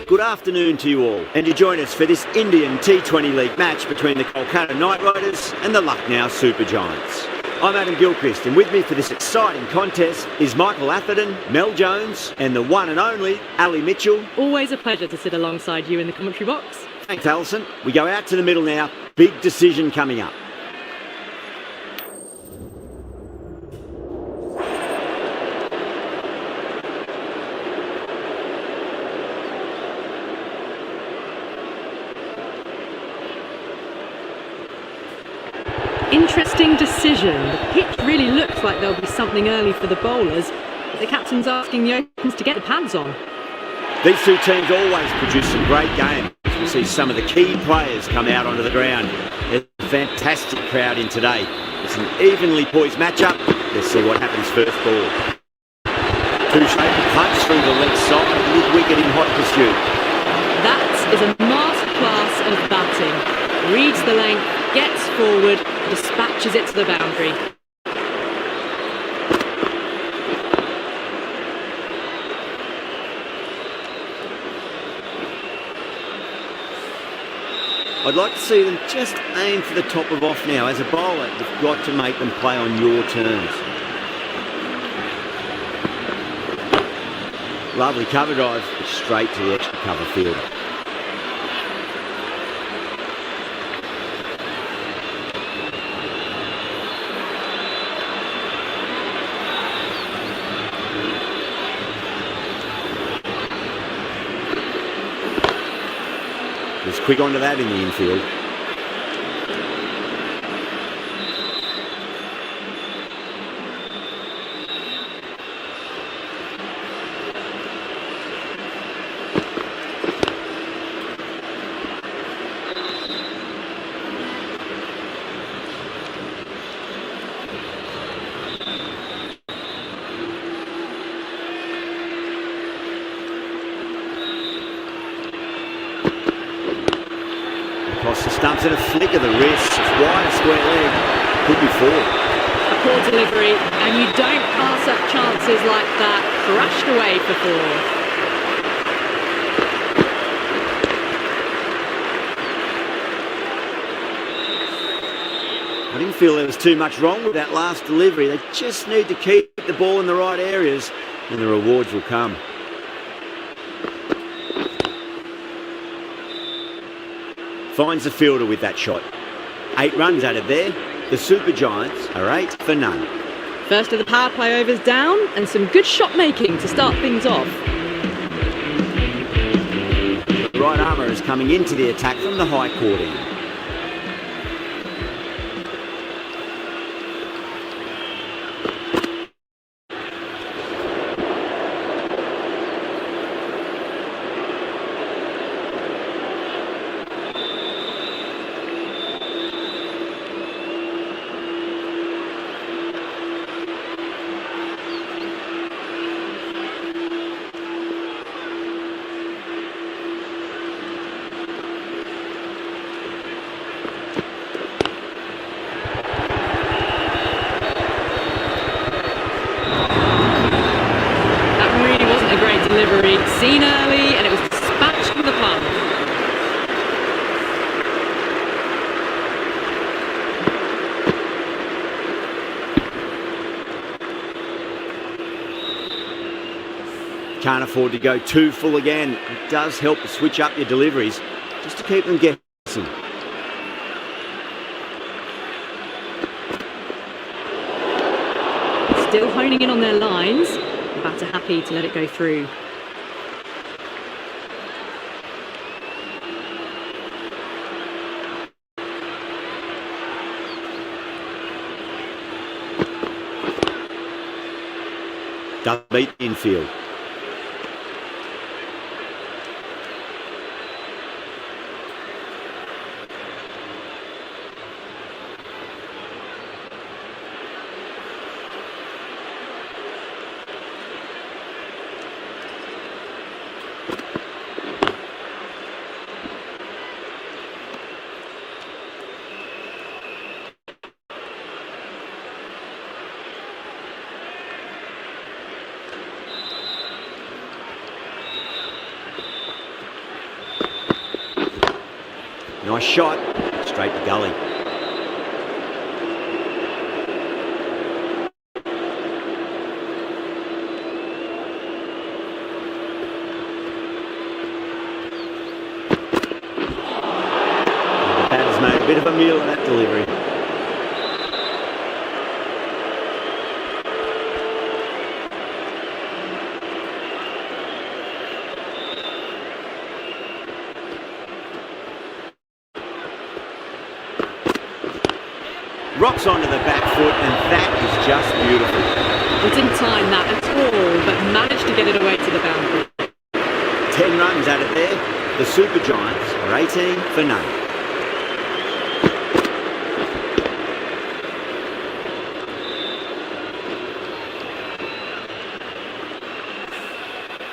Good afternoon to you all, and you join us for this Indian T20 League match between the Kolkata Knight Riders and the Lucknow Super Giants. I'm Adam Gilchrist, and with me for this exciting contest is Michael Atherton, Mel Jones, and the one and only Ali Mitchell. Always a pleasure to sit alongside you in the commentary box. Thanks, Alison. We go out to the middle now. Big decision coming up. Interesting decision. The pitch really looks like there'll be something early for the bowlers, but the captain's asking the opens to get the pads on. These two teams always produce some great games. We see some of the key players come out onto the ground. There's a fantastic crowd in today. It's an evenly poised matchup. Let's see what happens first ball. Two-shaped punch through the leg side, mid-wicket in hot pursuit. That is a masterclass of batting. Reads the length, gets forward, dispatches it to the boundary. I'd like to see them just aim for the top of off now. As a bowler, you've got to make them play on your terms. Lovely cover drive, straight to the extra cover fielder. Just quick onto that in the infield. Across the stumps and a flick of the wrist. It's wide, square leg. Could be four. A poor delivery, and you don't pass up chances like that. Crashed away for four. I didn't feel there was too much wrong with that last delivery. They just need to keep the ball in the right areas, and the rewards will come. Finds the fielder with that shot. 8 runs out of there. The Super Giants are 8 for none. First of the power play overs down, and some good shot making to start things off. The right armour is coming into the attack from the high court end. Delivery seen early, and it was dispatched from the punt. Can't afford to go too full again. It does help to switch up your deliveries just to keep them guessing. Still honing in on their lines. The batter happy to let it go through. Double beat infield. Nice shot, straight to gully. The batter's made a bit of a meal of that delivery. Rocks onto the back foot, and that is just beautiful. He didn't time that at all, but managed to get it away to the boundary. 10 runs added there. The Super Giants are 18 for none.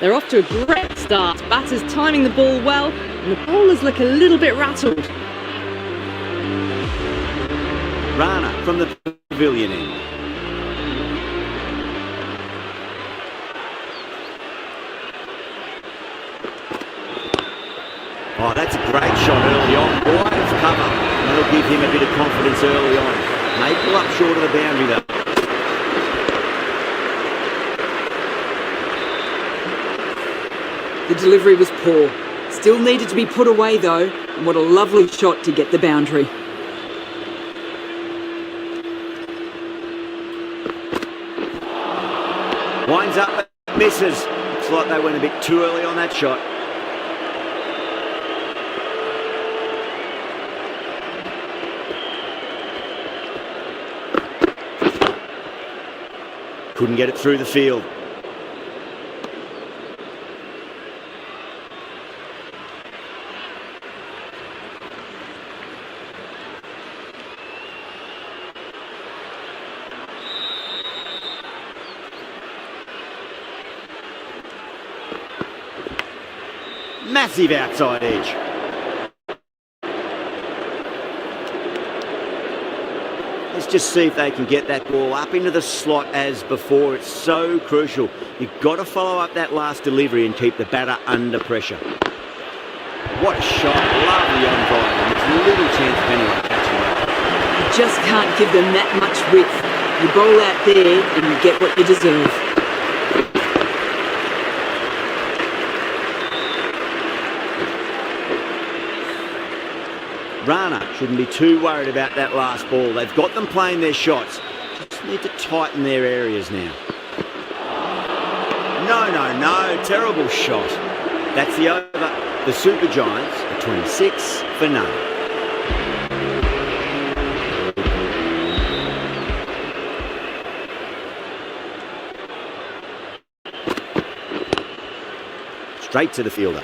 They're off to a great start. Batters timing the ball well, and the bowlers look a little bit rattled. Rana from the pavilion end. Oh, that's a great shot early on. Wide of cover. That'll give him a bit of confidence early on. May pull up short of the boundary though. The delivery was poor. Still needed to be put away though, and what a lovely shot to get the boundary. Winds up, but misses. Looks like they went a bit too early on that shot. Couldn't get it through the field. Massive outside edge. Let's just see if they can get that ball up into the slot as before. It's so crucial. You've got to follow up that last delivery and keep the batter under pressure. What a shot. Lovely on drive. And there's little chance of anyone catching that. You just can't give them that much width. You bowl out there and you get what you deserve. Rana shouldn't be too worried about that last ball. They've got them playing their shots. Just need to tighten their areas now. No. Terrible shot. That's the over. The Super Giants are 26 for none. Straight to the fielder.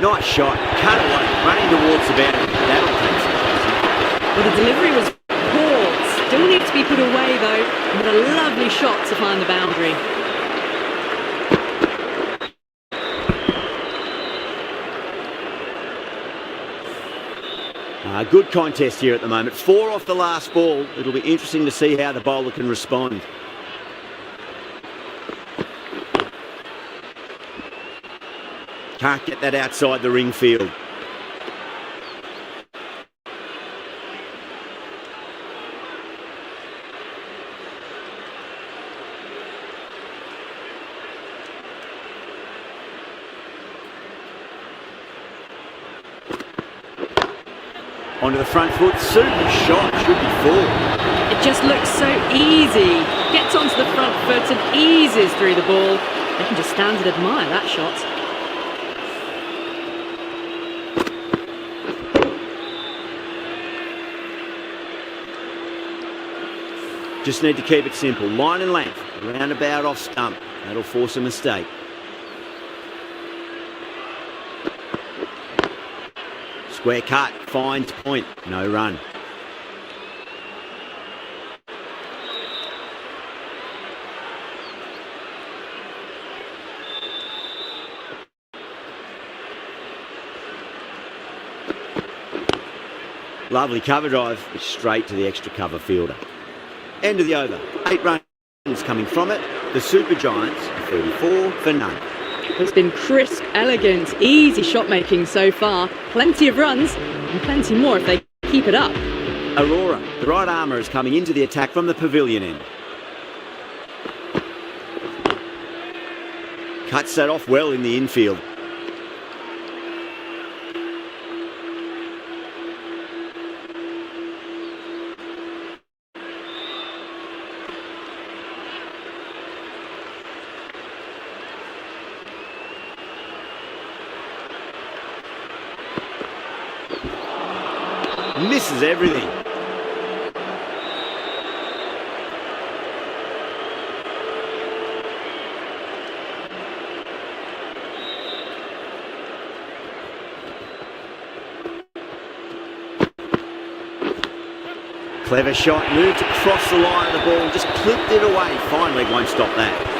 Nice shot, cut away, running towards the boundary. That'll take some chasing. Well, the delivery was poor. Still needs to be put away though. But a lovely shot to find the boundary. Good contest here at the moment. 4 off the last ball. It'll be interesting to see how the bowler can respond. Can't get that outside the ring field. Onto the front foot, super shot, should be full. It just looks so easy. Gets onto the front foot and eases through the ball. They can just stand and admire that shot. Just need to keep it simple. Line and length, roundabout off stump. That'll force a mistake. Square cut, finds point, no run. Lovely cover drive, straight to the extra cover fielder. End of the over. 8 runs coming from it. The Super Giants, 34 for none. It's been crisp, elegant, easy shot making so far. Plenty of runs and plenty more if they keep it up. Aurora, the right armour, is coming into the attack from the pavilion end. Cuts that off well in the infield. Misses everything. Clever shot, moved across the line of the ball, just clipped it away. Fine leg won't stop that.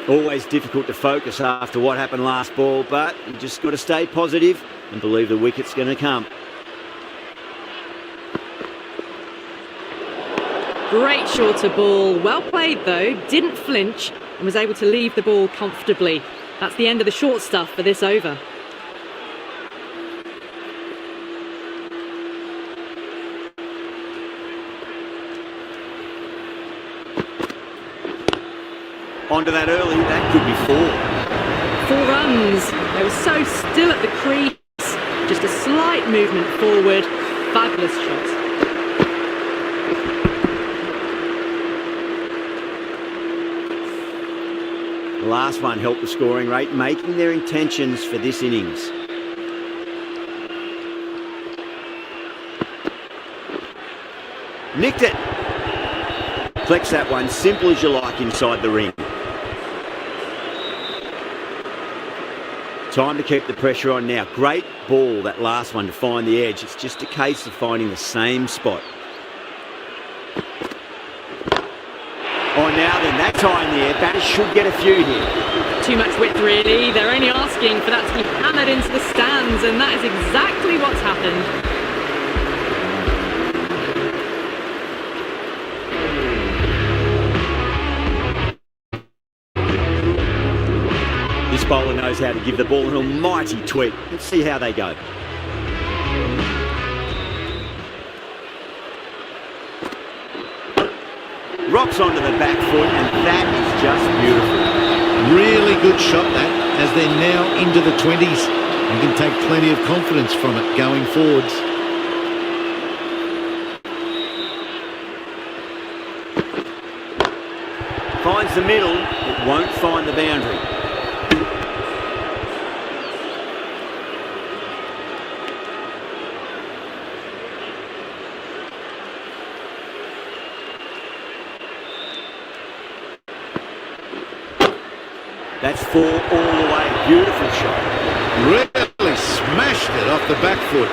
Always difficult to focus after what happened last ball, but you just got to stay positive and believe the wicket's going to come. Great shorter ball, well played though, didn't flinch and was able to leave the ball comfortably. That's the end of the short stuff for this over. Onto that early, that could be 4. 4 runs. They were so still at the crease. Just a slight movement forward. Fabulous shot. The last one helped the scoring rate, making their intentions for this innings. Nicked it. Flex that one, simple as you like, inside the ring. Time to keep the pressure on now. Great ball, that last one, to find the edge. It's just a case of finding the same spot. Oh, now then, that time there, batters should get a few here. Too much width really. They're only asking for that to be hammered into the stands, and that is exactly what's happened. This bowler knows how to give the ball an almighty tweak. Let's see how they go. Rocks onto the back foot, and that is just beautiful. Really good shot that, as they're now into the 20s and can take plenty of confidence from it going forwards. Finds the middle, it won't find the boundary. That's 4 all the way. Beautiful shot. Really smashed it off the back foot.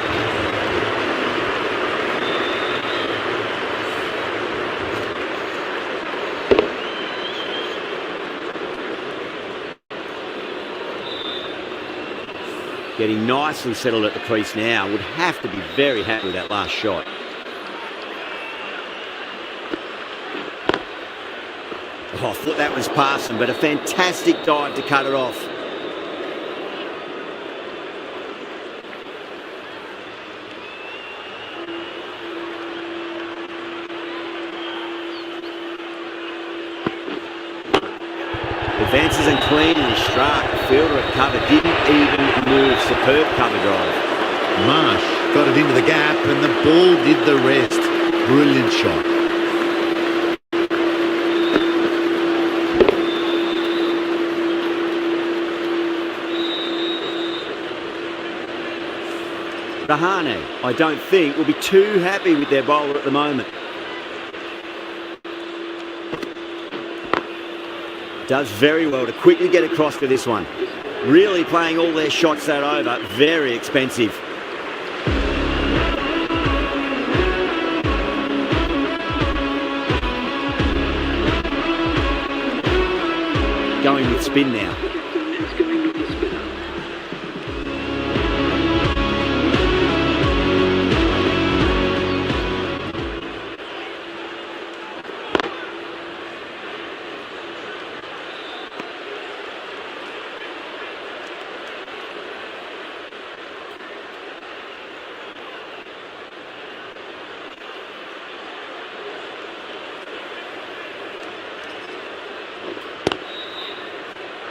Getting nicely settled at the crease now. Would have to be very happy with that last shot. Oh, I thought that was passing, but a fantastic dive to cut it off. Advances and clean, and he struck. The fielder at cover didn't even move. Superb cover drive. Marsh got it into the gap and the ball did the rest. Brilliant shot. Rahane, I don't think, will be too happy with their bowler at the moment. Does very well to quickly get across to this one. Really playing all their shots that over. Very expensive. with spin now.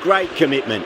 Great commitment.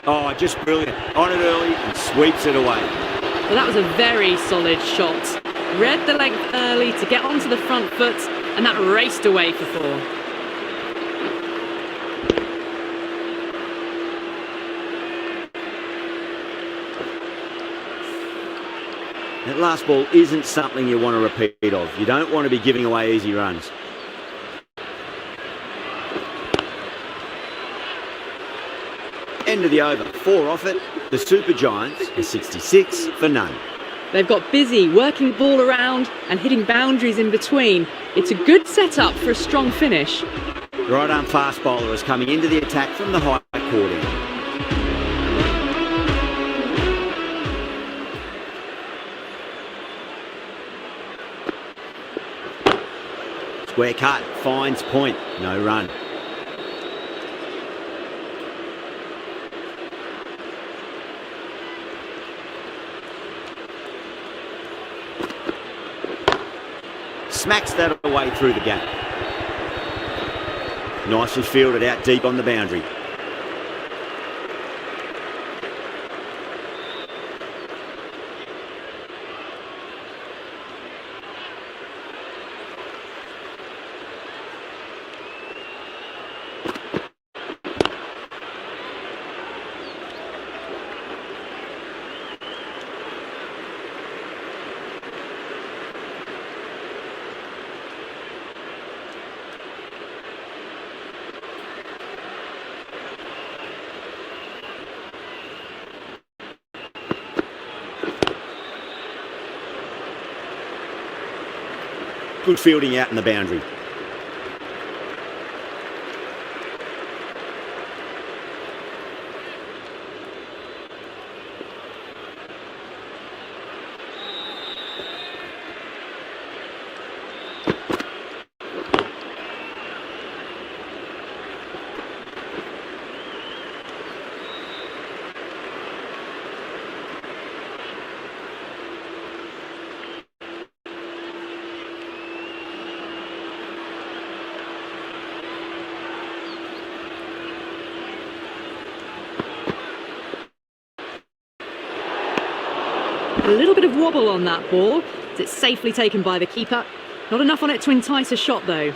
Oh, just brilliant. On it early and sweeps it away. Well, that was a very solid shot. Read the length early to get onto the front foot, and that raced away for 4. That last ball isn't something you want to repeat of. You don't want to be giving away easy runs. End of the over, 4 off it. The Super Giants are 66 for none. They've got busy working the ball around and hitting boundaries in between. It's a good setup for a strong finish. The right arm fast bowler is coming into the attack from the high court end. Square cut, finds point, no run. Smacks that away through the gap. Nicely fielded out deep on the boundary. Good fielding out in the boundary. A little bit of wobble on that ball. It's safely taken by the keeper. Not enough on it to entice a shot though.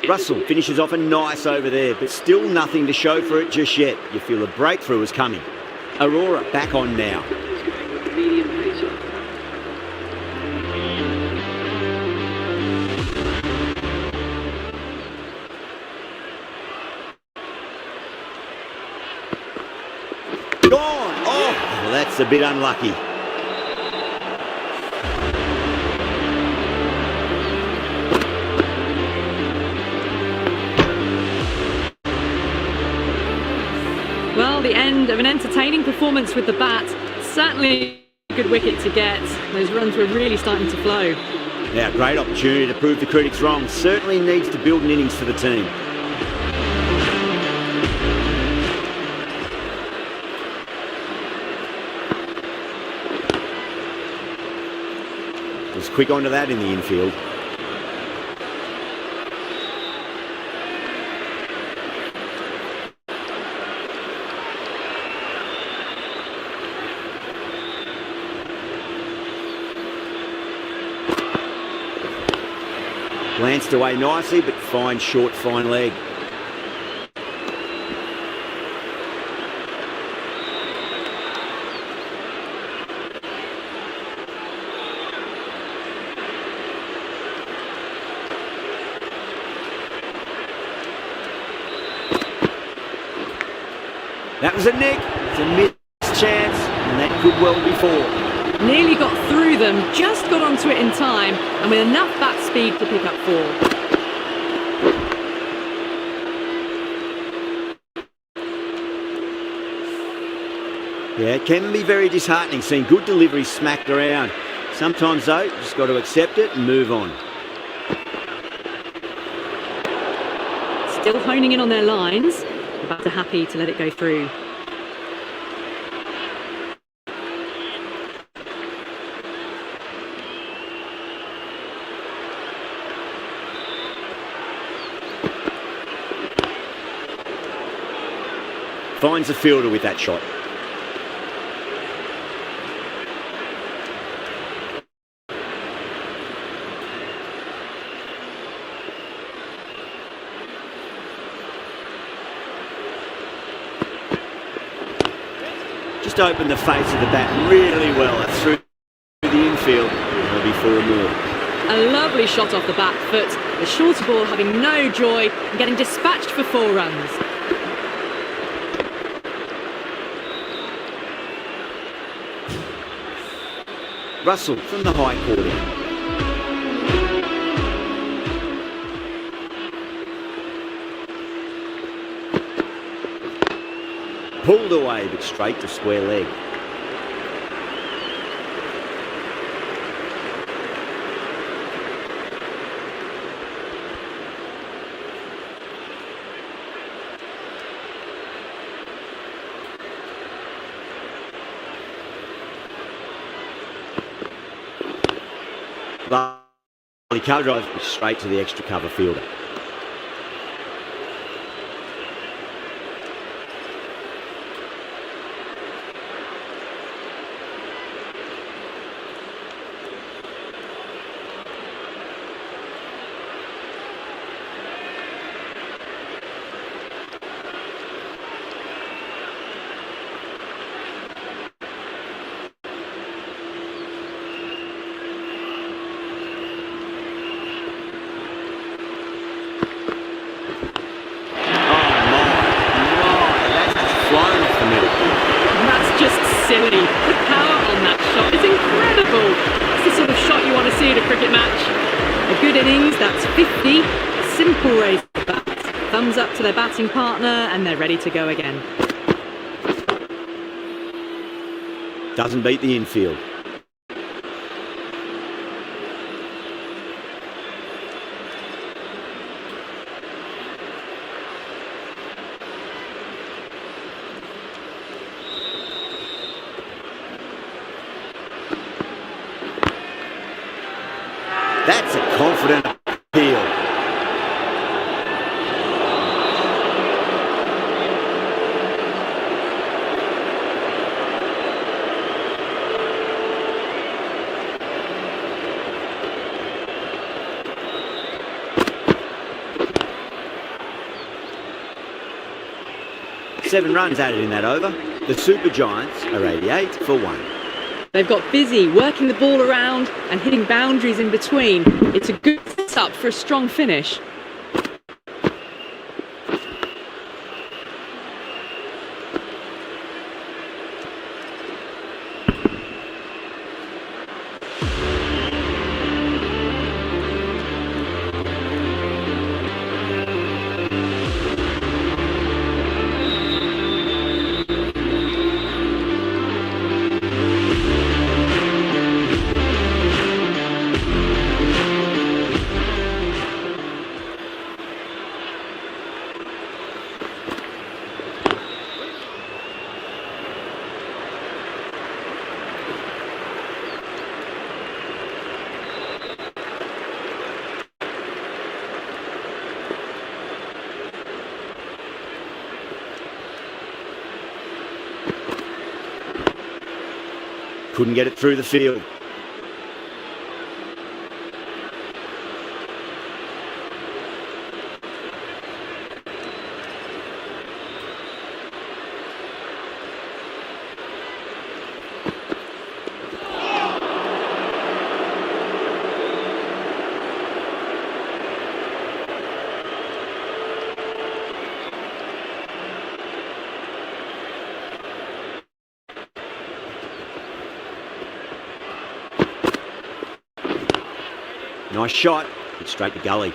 Russell finishes off a nice over there, but still nothing to show for it just yet. You feel a breakthrough is coming. Aurora back on now. Gone! Oh, well, that's a bit unlucky. Well, the end of an entertaining performance with the bat. Certainly a good wicket to get. Those runs were really starting to flow. Now, great opportunity to prove the critics wrong. Certainly needs to build an innings for the team. He's quick onto that in the infield. Glanced away nicely, but fine short, fine leg. That was a nick. It's a missed chance, and that could well be four. Nearly got through them, just got onto it in time, and with enough bat speed to pick up 4. Yeah, it can be very disheartening seeing good deliveries smacked around. Sometimes, though, you just got to accept it and move on. Still honing in on their lines. The batter happy to let it go through. Finds the fielder with that shot. Just opened the face of the bat really well. That's through the infield. There'll be 4 more. A lovely shot off the back foot. The shorter ball having no joy and getting dispatched for 4 runs. Russell from the high corner. Pulled away, but straight to square leg. He cover drives straight to the extra cover fielder. Silly. The power on that shot is incredible. That's the sort of shot you want to see at a cricket match. A good innings, that's 50. A simple raise of bats. Thumbs up to their batting partner and they're ready to go again. Doesn't beat the infield. That's a confident appeal. Seven runs added in that over. The Super Giants are 88 for 1. They've got busy working the ball around and hitting boundaries in between. It's a good setup for a strong finish. couldn't get it through the field. Nice shot, but straight to gully.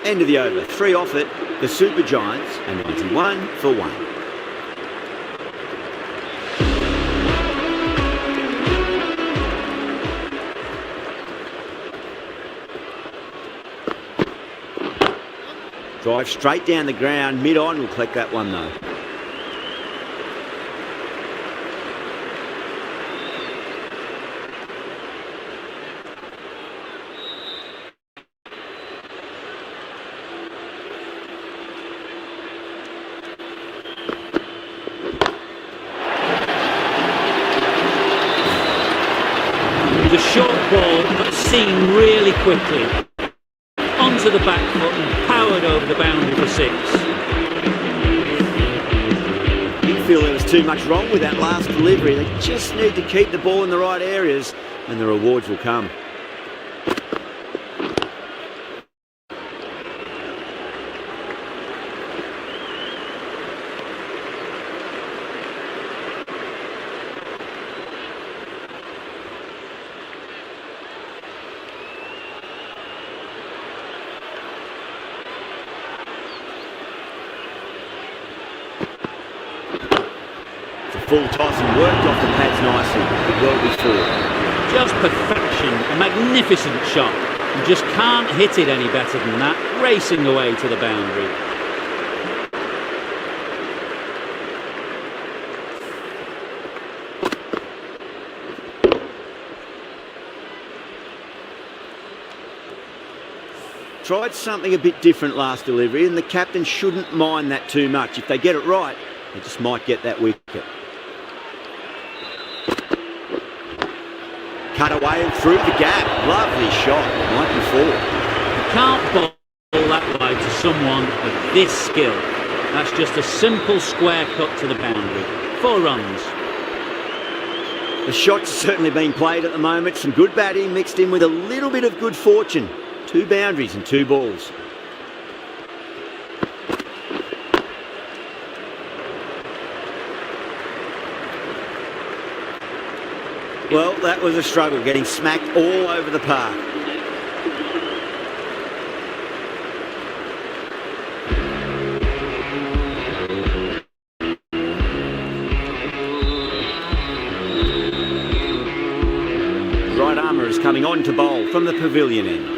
End of the over, 3 off it. The Super Giants are 91 for 1. Drive straight down the ground, mid-on, will collect that one though. A short ball, but seen really quickly. Onto the back foot and powered over the boundary for 6. Didn't feel there was too much wrong with that last delivery. They just need to keep the ball in the right areas and the rewards will come. Full toss and worked off the pads nicely. Did well before. Just perfection, a magnificent shot. You just can't hit it any better than that, racing away to the boundary. Tried something a bit different last delivery and the captain shouldn't mind that too much. If they get it right, they just might get that wicket. Cut away and through the gap. Lovely shot, like before. You can't bowl that way to someone of this skill. That's just a simple square cut to the boundary. 4 runs. The shot's certainly being played at the moment. Some good batting mixed in with a little bit of good fortune. 2 boundaries and 2 balls. Well, that was a struggle, getting smacked all over the park. Right armour is coming on to bowl from the pavilion end.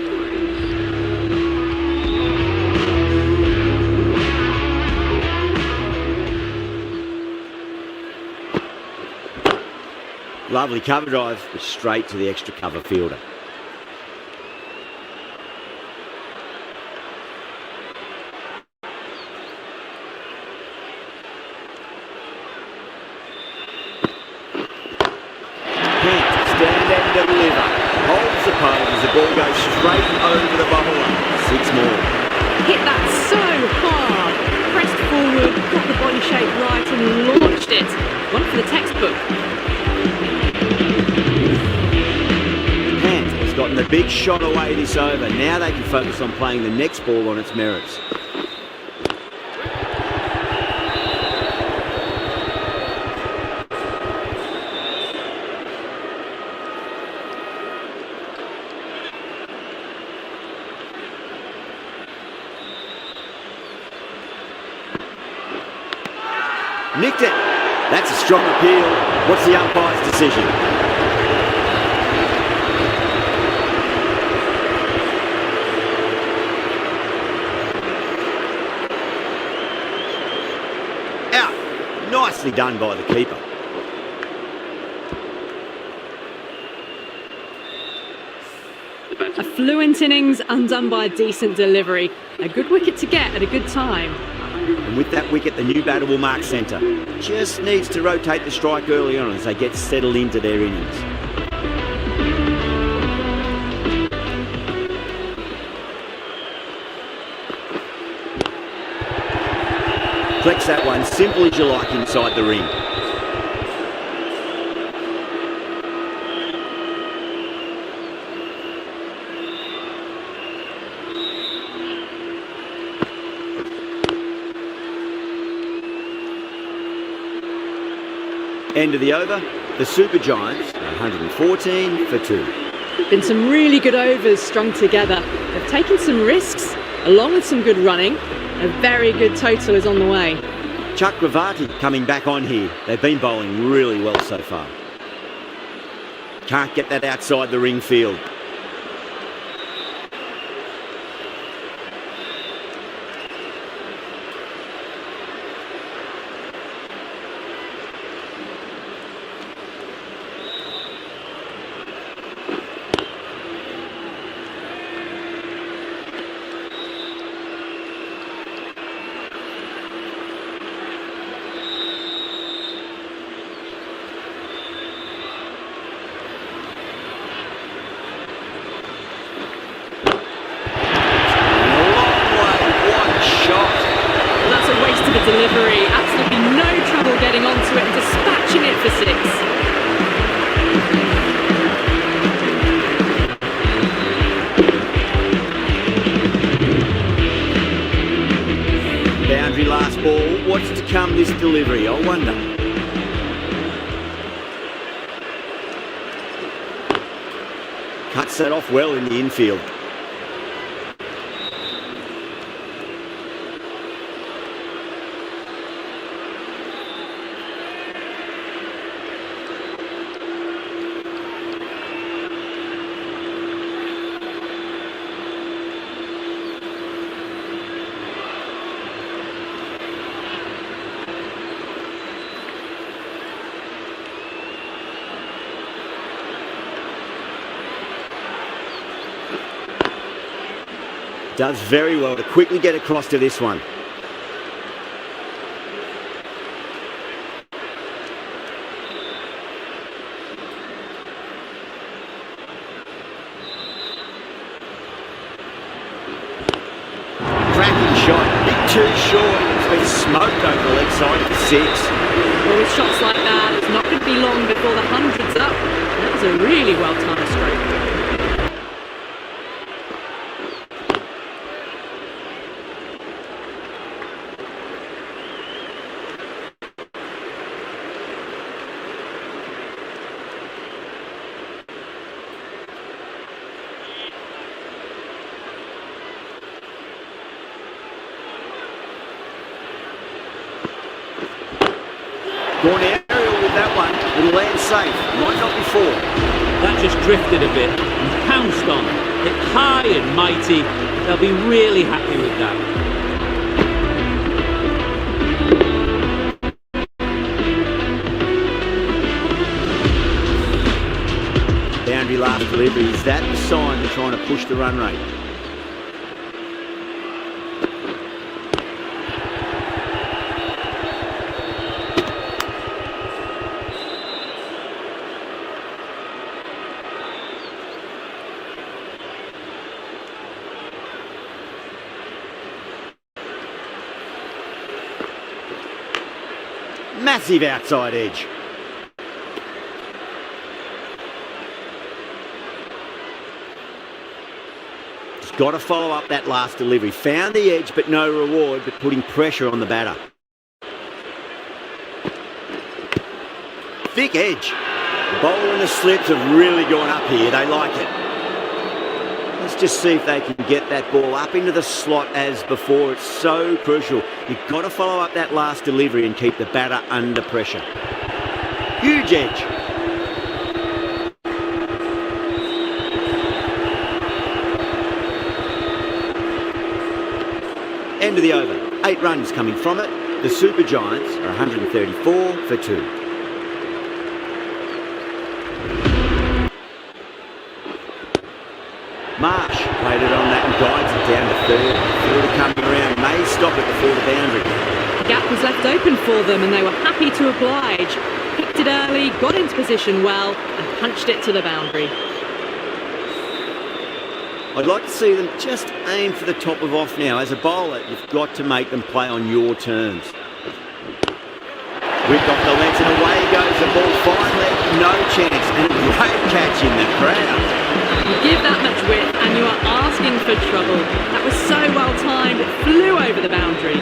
Lovely cover drive, but straight to the extra cover fielder. Can't stand and deliver. Holds the pole as the ball goes straight over the bowler. 6 more. Hit that so hard. Pressed forward, got the body shape right and launched it. One for the textbook. Has gotten the big shot away this over. Now they can focus on playing the next ball on its merits. Nicked it. That's a strong appeal. What's the umpire's decision? Out. Nicely done by the keeper. A fluent innings undone by a decent delivery. A good wicket to get at a good time. And with that wicket, the new batter will mark centre. Just needs to rotate the strike early on as they get settled into their innings. Flex that one, simple as you like, inside the ring. End of the over, the Super Giants, 114 for 2. Been some really good overs strung together. They've taken some risks, along with some good running. A very good total is on the way. Chakravarti coming back on here. They've been bowling really well so far. Can't get that outside the ring field. Delivery, absolutely no trouble getting onto it and dispatching it for 6. Boundary last ball. What's to come this delivery, I wonder. Cuts that off well in the infield. Does very well to quickly get across to this one. Cracking shot, bit too short. It's been smoked over the leg side for 6. Well, with shots like that, it's not going to be long before the 100's up. That was a really well-timed stroke. Gone aerial with that one. It'll land safe. Might not be 4. That just drifted a bit and pounced on. Hit high and mighty. They'll be really happy with that. Boundary last delivery. Is that the sign they're trying to push the run rate? Massive outside edge. Just got to follow up that last delivery. Found the edge, but no reward, but putting pressure on the batter. Thick edge. The bowl and the slips have really gone up here. They like it. Let's just see if they can get that ball up into the slot as before. It's so crucial. You've got to follow up that last delivery and keep the batter under pressure. Huge edge. End of the over. 8 runs coming from it. The Super Giants are 134 for 2. Marsh played it on that and guides it down to third. Fielder coming around, may stop it before the boundary. The gap was left open for them and they were happy to oblige. Picked it early, got into position well and punched it to the boundary. I'd like to see them just aim for the top of off now. As a bowler, you've got to make them play on your terms. Whipped off the legs and away goes the ball. Finally, no chance. And a great catch in the crowd. You give that much width and you are asking for trouble. That was so well timed, it flew over the boundary.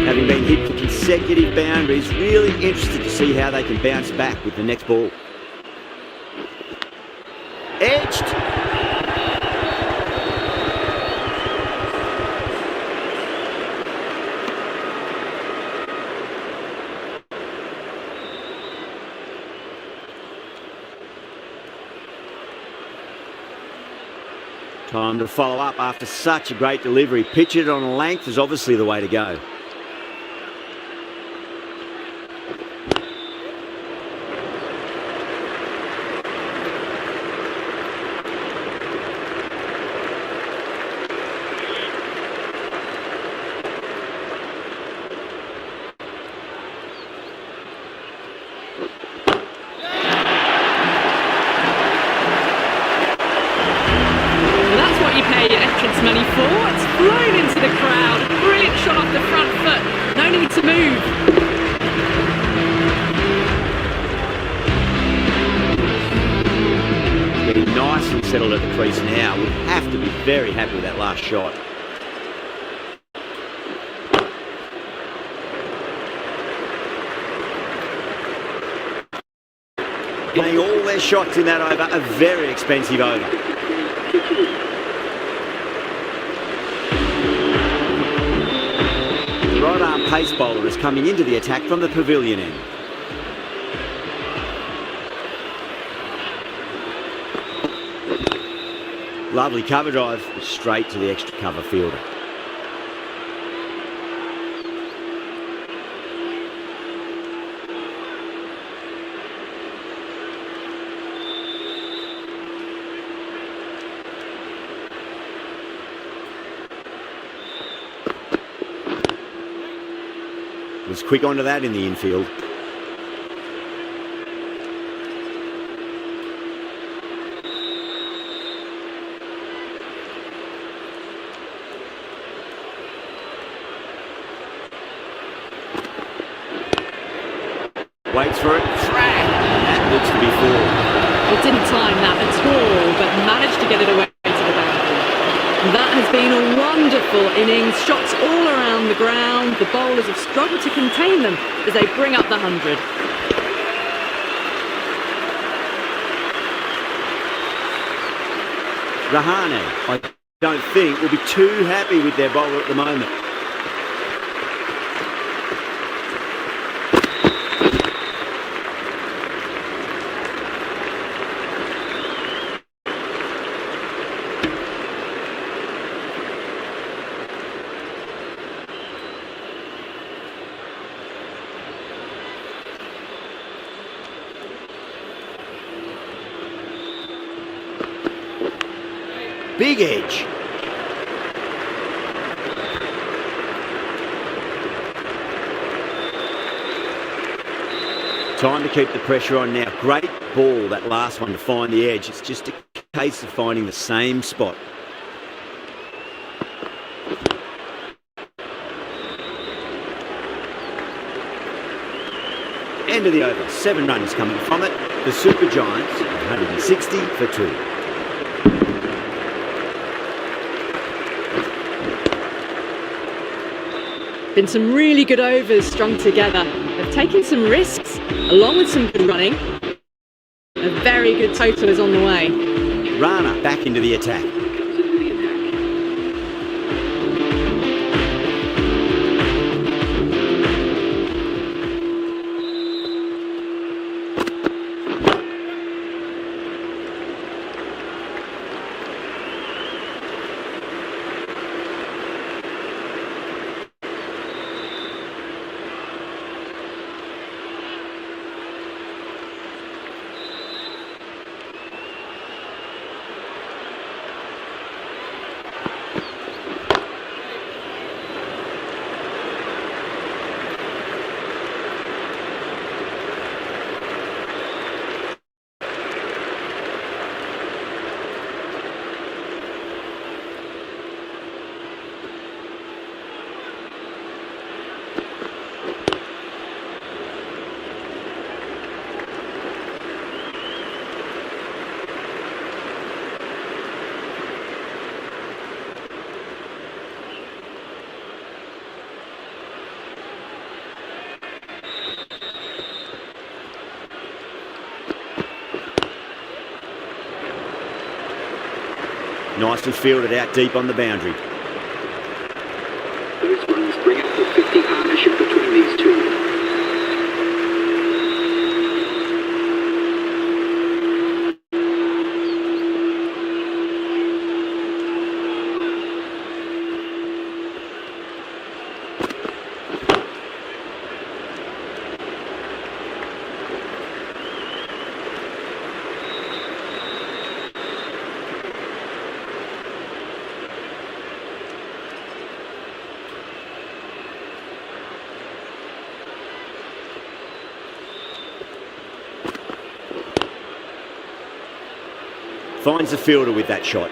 Having been hit for consecutive boundaries, really interested to see how they can bounce back with the next ball. Edged. Time to follow up after such a great delivery. Pitch it on a length is obviously the way to go. Money for. It's flown into the crowd. Brilliant shot off the front foot. No need to move. Getting nicely settled at the crease now. We have to be very happy with that last shot. Getting all their shots in that over, a very expensive over. Right arm pace bowler is coming into the attack from the pavilion end. Lovely cover drive, straight to the extra cover fielder. Was quick onto that in the infield. Waits for it. Thrack! That looks to be four. It didn't time that at all, but managed to get it away to the boundary. And that has been a wonderful innings. Shots all around the ground. The bowlers have struggled to contain them as they bring up the 100. Rahane, I don't think, will be too happy with their bowler at the moment. Big edge. Time to keep the pressure on now. Great ball, that last one, to find the edge. It's just a case of finding the same spot. End of the over. 7 runs coming from it. The Super Giants, 160 for 2. Been some really good overs strung together. They've taken some risks, along with some good running. A very good total is on the way. Rana back into the attack. Nicely fielded out deep on the boundary. Those runs bring up the 50 partnership between these two. Finds the fielder with that shot.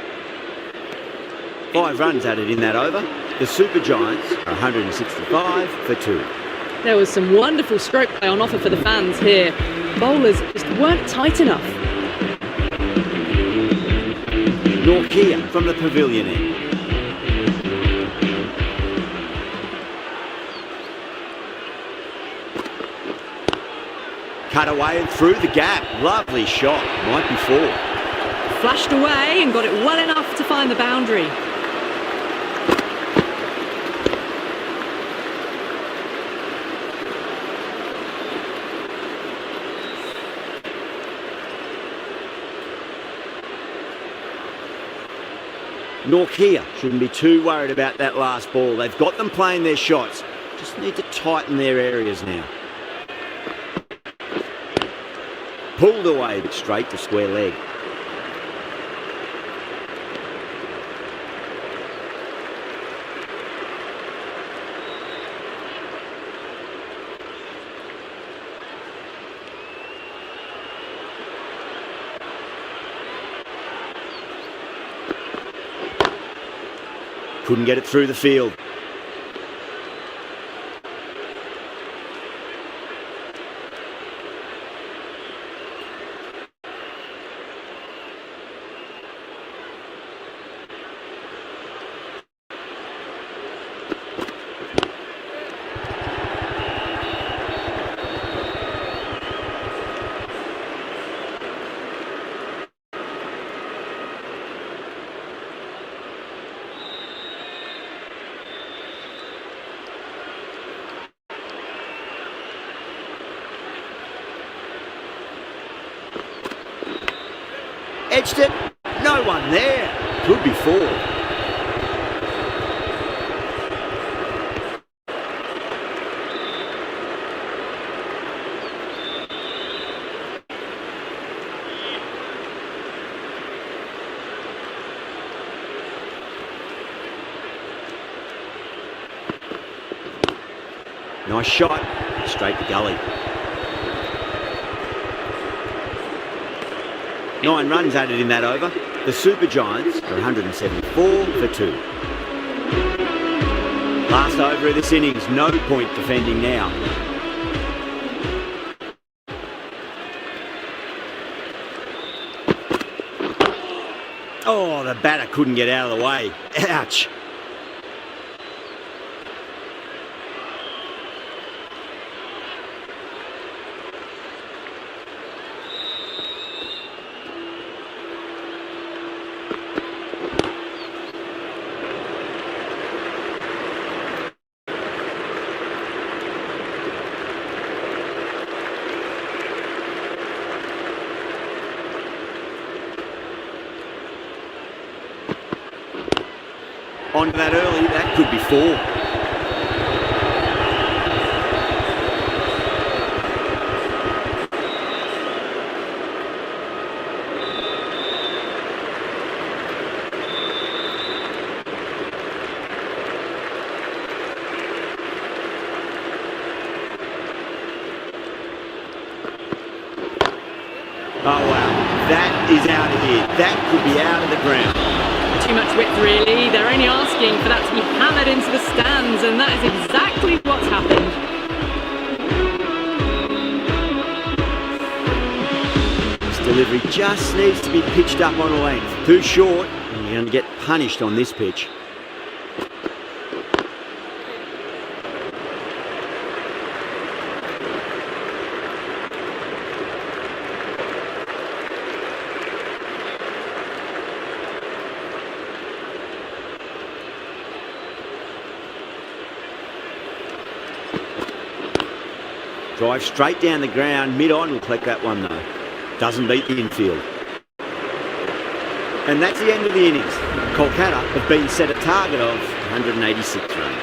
5 runs added in that over. The Super Giants are 165 for 2. There was some wonderful stroke play on offer for the fans here. Bowlers just weren't tight enough. Norkia from the pavilion end. Cut away and through the gap. Lovely shot. Might be 4. Flashed away and got it well enough to find the boundary. Norkia shouldn't be too worried about that last ball. They've got them playing their shots. Just need to tighten their areas now. Pulled away, but straight to square leg. Couldn't get it through the field. Edged it. No one there. Could be 4. Nice shot. Straight to gully. 9 runs added in that over. The Super Giants are 174 for 2. Last over of this innings, no point defending now. Oh, the batter couldn't get out of the way. Ouch. onto that early. That could be 4. Oh wow, that is out of here. That could be out of the ground. Too much width really. They're only asking for that to be hammered into the stands, and that is exactly what's happened. This delivery just needs to be pitched up on a length. Too short, and you're going to get punished on this pitch. Drive straight down the ground, mid-on will collect that one though. Doesn't beat the infield. And that's the end of the innings. Kolkata have been set a target of 186 runs.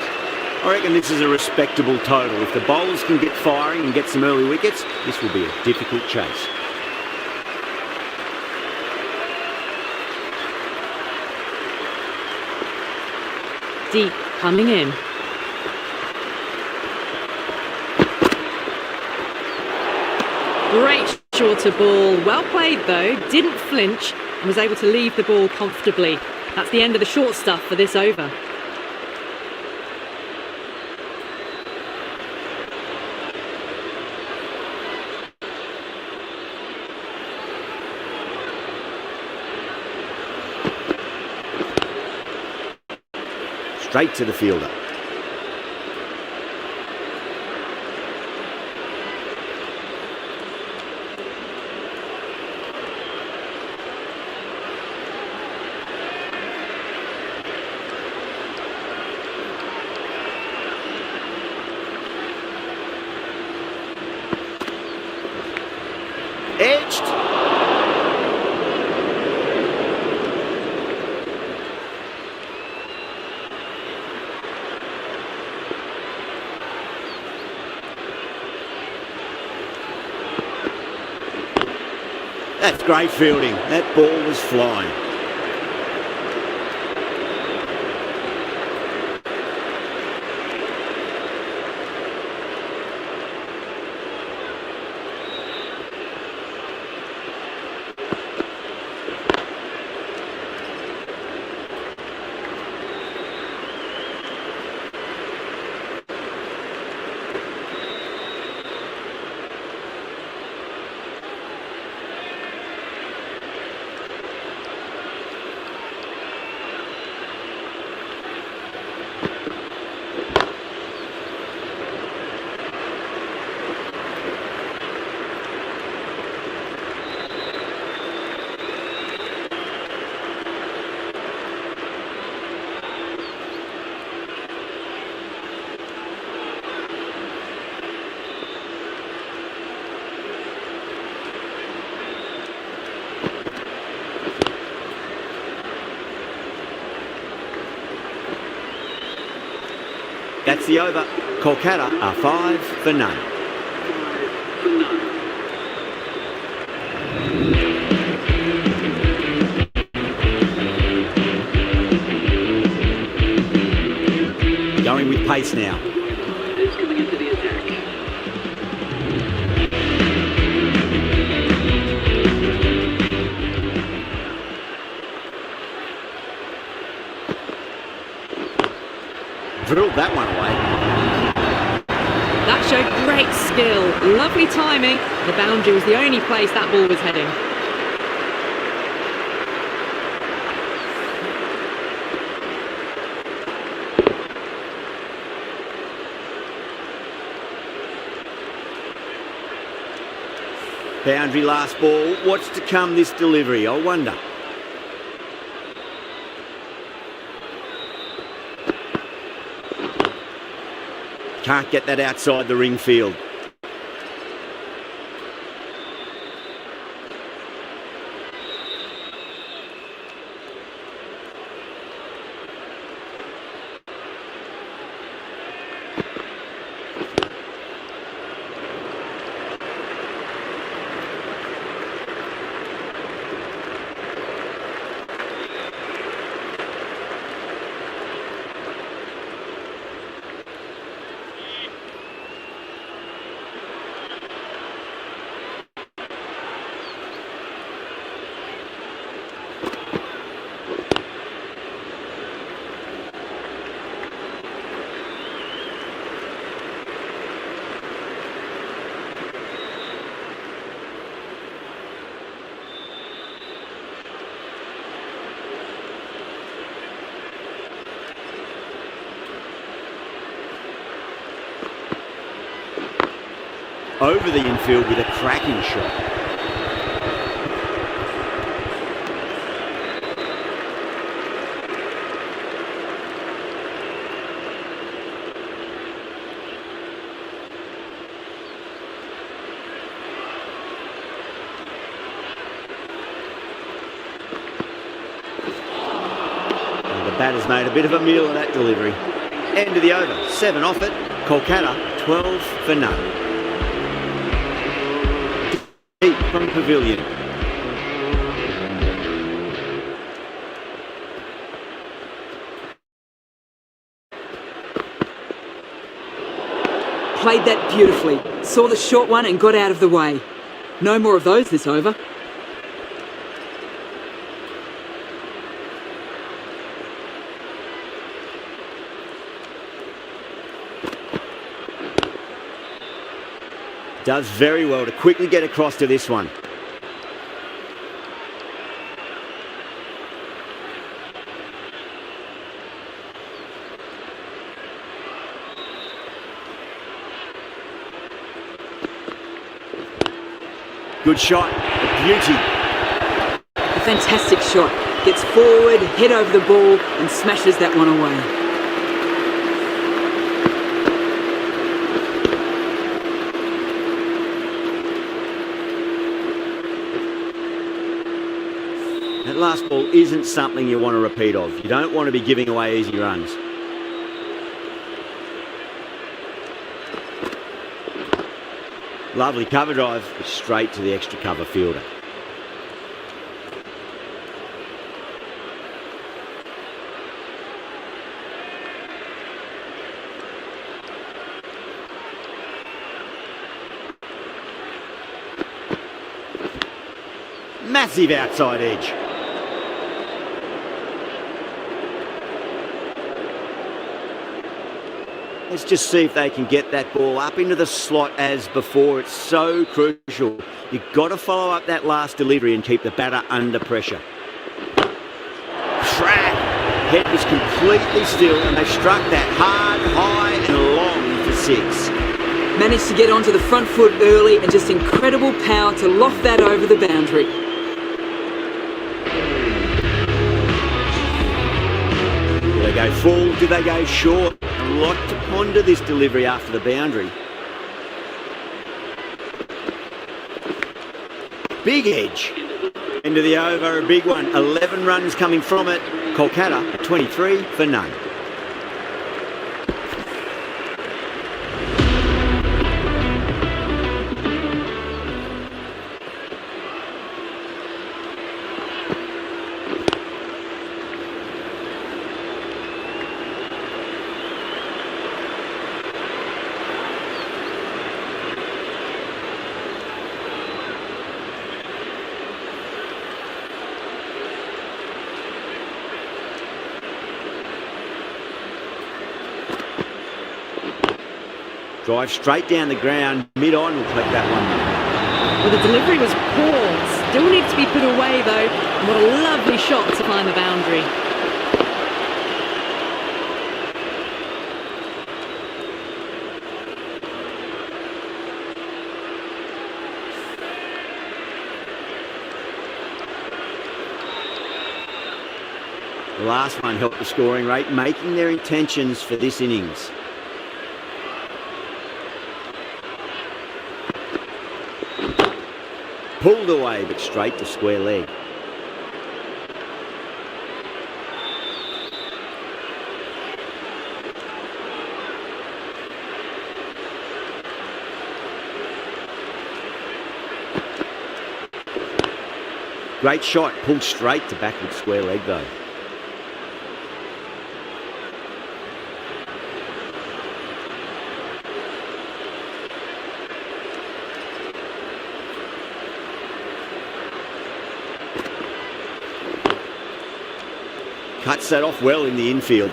I reckon this is a respectable total. If the bowlers can get firing and get some early wickets, this will be a difficult chase. Deep coming in. Great shorter ball. Well played though. Didn't flinch and was able to leave the ball comfortably. That's the end of the short stuff for this over. Straight to the fielder. Edged. That's great fielding. That ball was flying. That's the over. Kolkata are 5 for none. 5 for none. Going with pace now. Is coming into the attack. Drilled that one away. That showed great skill. Lovely timing. The boundary was the only place that ball was heading. Boundary last ball. What's to come this delivery? I wonder. Can't get that outside the ring field. over the infield with a cracking shot. The batter's made a bit of a meal of that delivery. End of the over, 7 off it. Kolkata, 12 for none. Deep from pavilion. Played that beautifully. Saw the short one and got out of the way. No more of those this over. Does very well to quickly get across to this one. Good shot, a beauty. A fantastic shot. Gets forward, head over the ball and smashes that one away. That last ball isn't something you want to repeat of. You don't want to be giving away easy runs. Lovely cover drive, but straight to the extra cover fielder. Massive outside edge. Let's just see if they can get that ball up into the slot as before. It's so crucial. You've got to follow up that last delivery and keep the batter under pressure. Track. Head was completely still and they struck that hard, high and long for 6. Managed to get onto the front foot early and just incredible power to loft that over the boundary. Do they go full? Do they go short? A lot to ponder this delivery after the boundary. Big edge. End of the over, a big one. 11 runs coming from it. Kolkata, 23 for none. Drive straight down the ground, mid-on will take that one. Well, the delivery was poor. Still needs to be put away though. And what a lovely shot to find the boundary. The last one helped the scoring rate, making their intentions for this innings. Pulled away, but straight to square leg. Great shot, pulled straight to backward square leg though. Cuts that off well in the infield.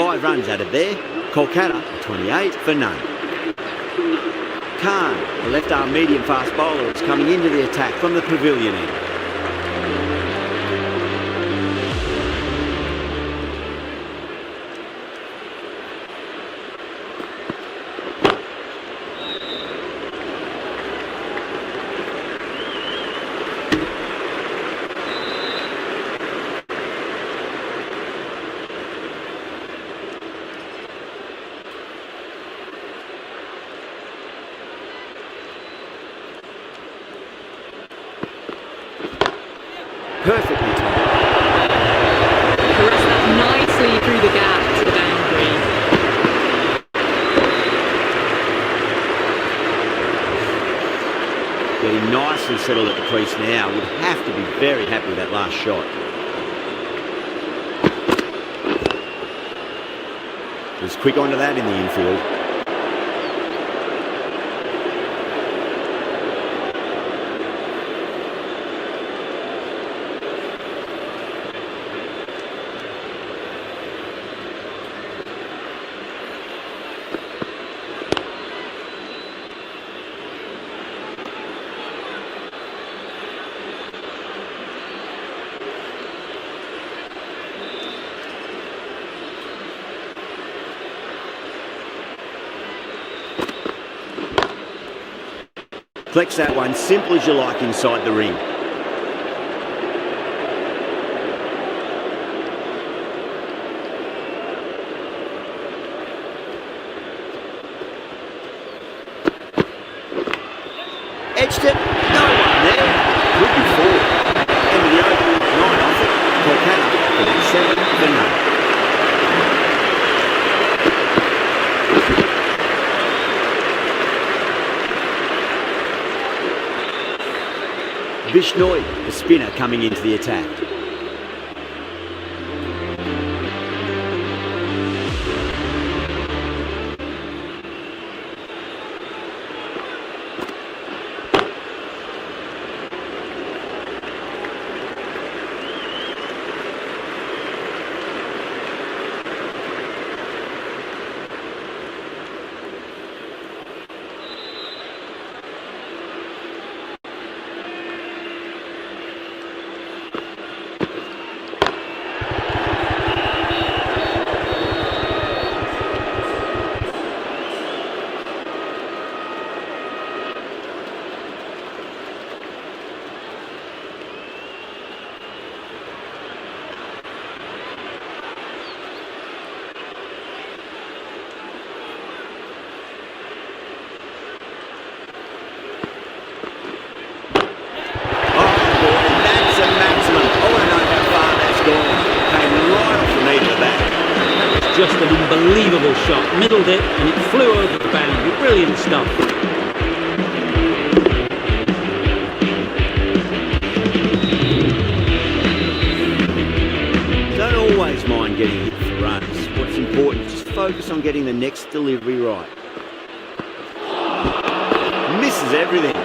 5 runs added there. Kolkata 28 for none. Khan, the left-arm medium-fast bowler, is coming into the attack from the pavilion end. Perfectly timed. Caress that nicely through the gap to the boundary. Getting nicely settled at the crease now. Would have to be very happy with that last shot. Was quick onto that in the infield. Flex that one, simple as you like inside the ring. Edged it, no one there. Could be 4. End of the over, 9 off it. Kolkata 7 for none. Bishnoi, the spinner, coming into the attack. Just an unbelievable shot. Middled it and it flew over the boundary. Brilliant stuff. Don't always mind getting hit for runs. What's important is just focus on getting the next delivery right. Misses everything.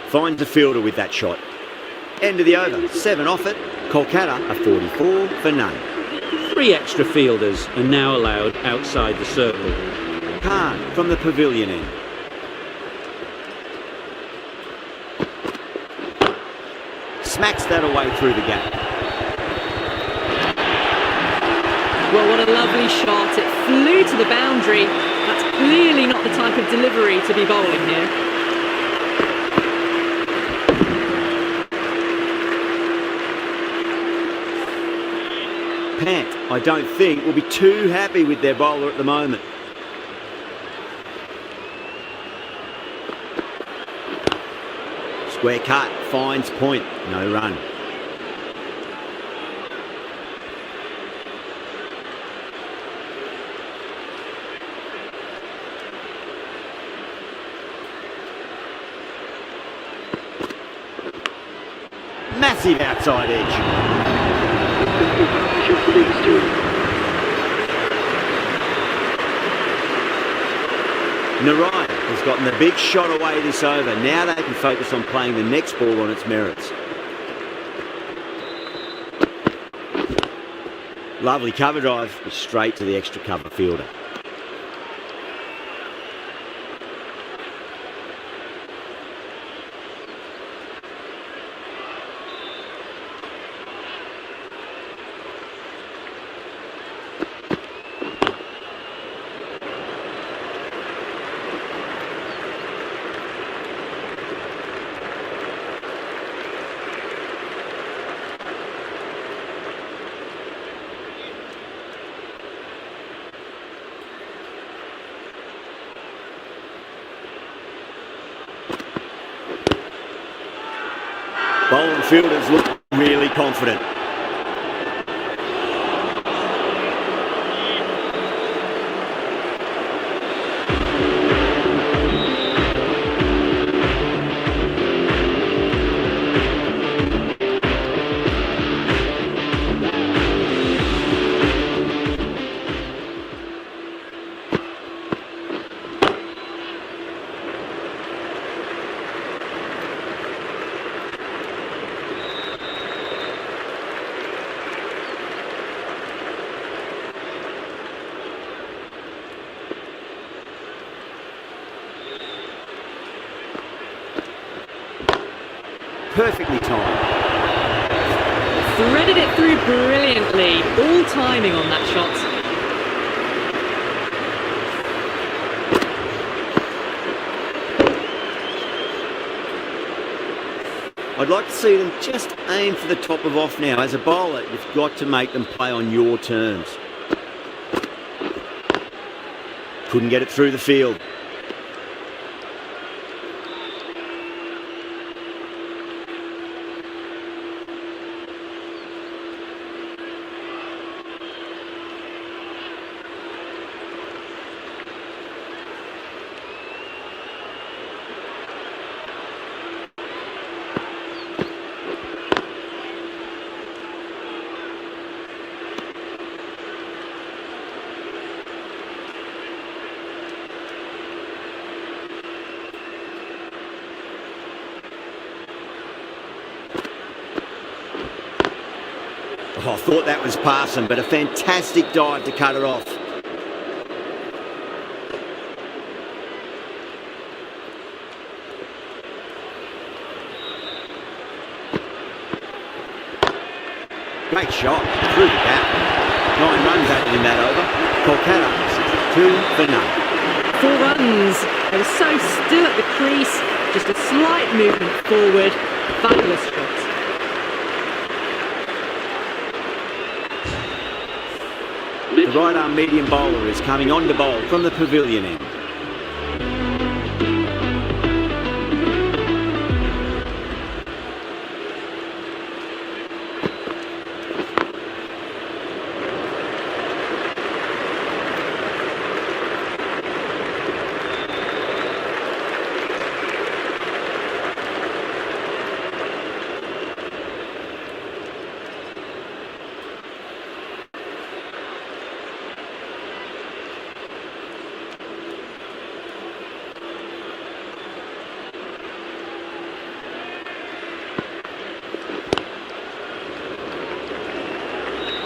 Finds a fielder with that shot. End of the over, 7 off it. Kolkata are 44 for none. 3 extra fielders are now allowed outside the circle. Khan from the pavilion end. Smacks that away through the gap. Well, what a lovely shot. It flew to the boundary. That's clearly not the type of delivery to be bowling here. Pant, I don't think, will be too happy with their bowler at the moment. Square cut, finds point, no run. Massive outside edge. Shot leads to Narayan has gotten the big shot away this over. Now they can focus on playing the next ball on its merits. Lovely cover drive, straight to the extra cover fielder. Bowling fielders look really confident. Perfectly timed. Threaded it through brilliantly. All timing on that shot. I'd like to see them just aim for the top of off now. As a bowler, you've got to make them play on your terms. Couldn't get it through the field. Oh, I thought that was passing, but a fantastic dive to cut it off. Great shot, through the gap. 9 runs out in that over. Kolkata, 2 for none. 4 runs. They were so still at the crease. Just a slight movement forward. Fabulous shot. The right arm medium bowler is coming on to bowl from the pavilion end.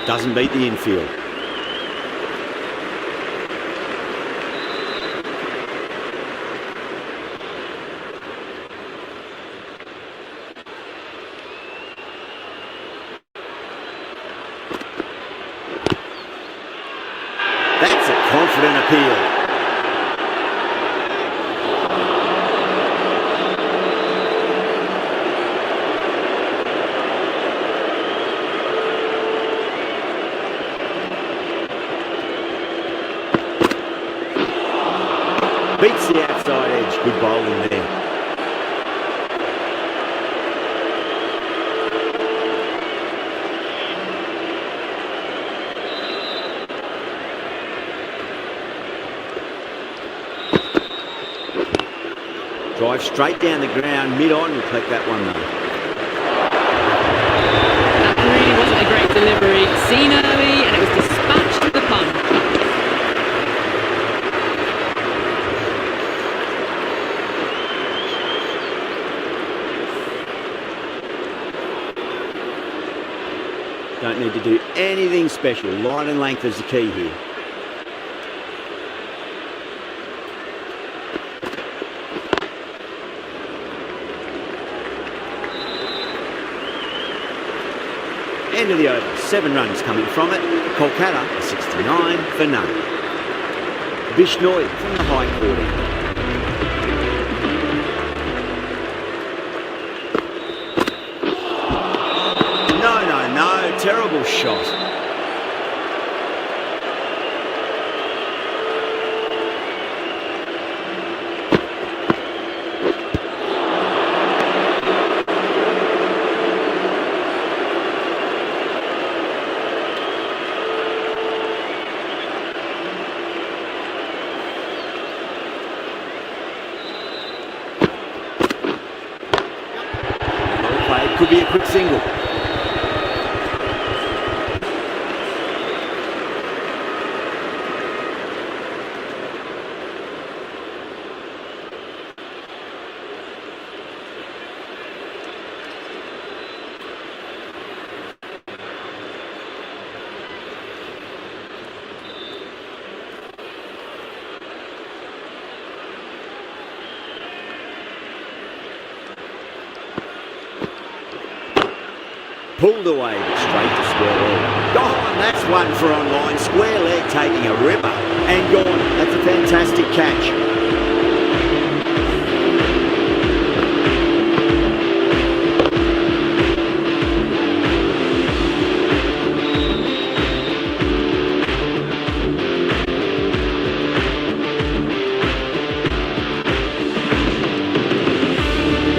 Doesn't beat the infield. That's a confident appeal. Beats the outside edge. Good bowling there. Drive straight down the ground, mid-on, will collect that one though. delivery, seen early, and it was dispatched to the pun. Don't need to do anything special. Line and length is the key here. End of the over. 7 runs coming from it. Kolkata 69 for none. Bishnoi from the high court end. No, terrible shot. Well played, could be a quick single. Pulled away, but straight to square leg. Gone, that's one for online. Square leg taking a ripper. And gone, that's a fantastic catch.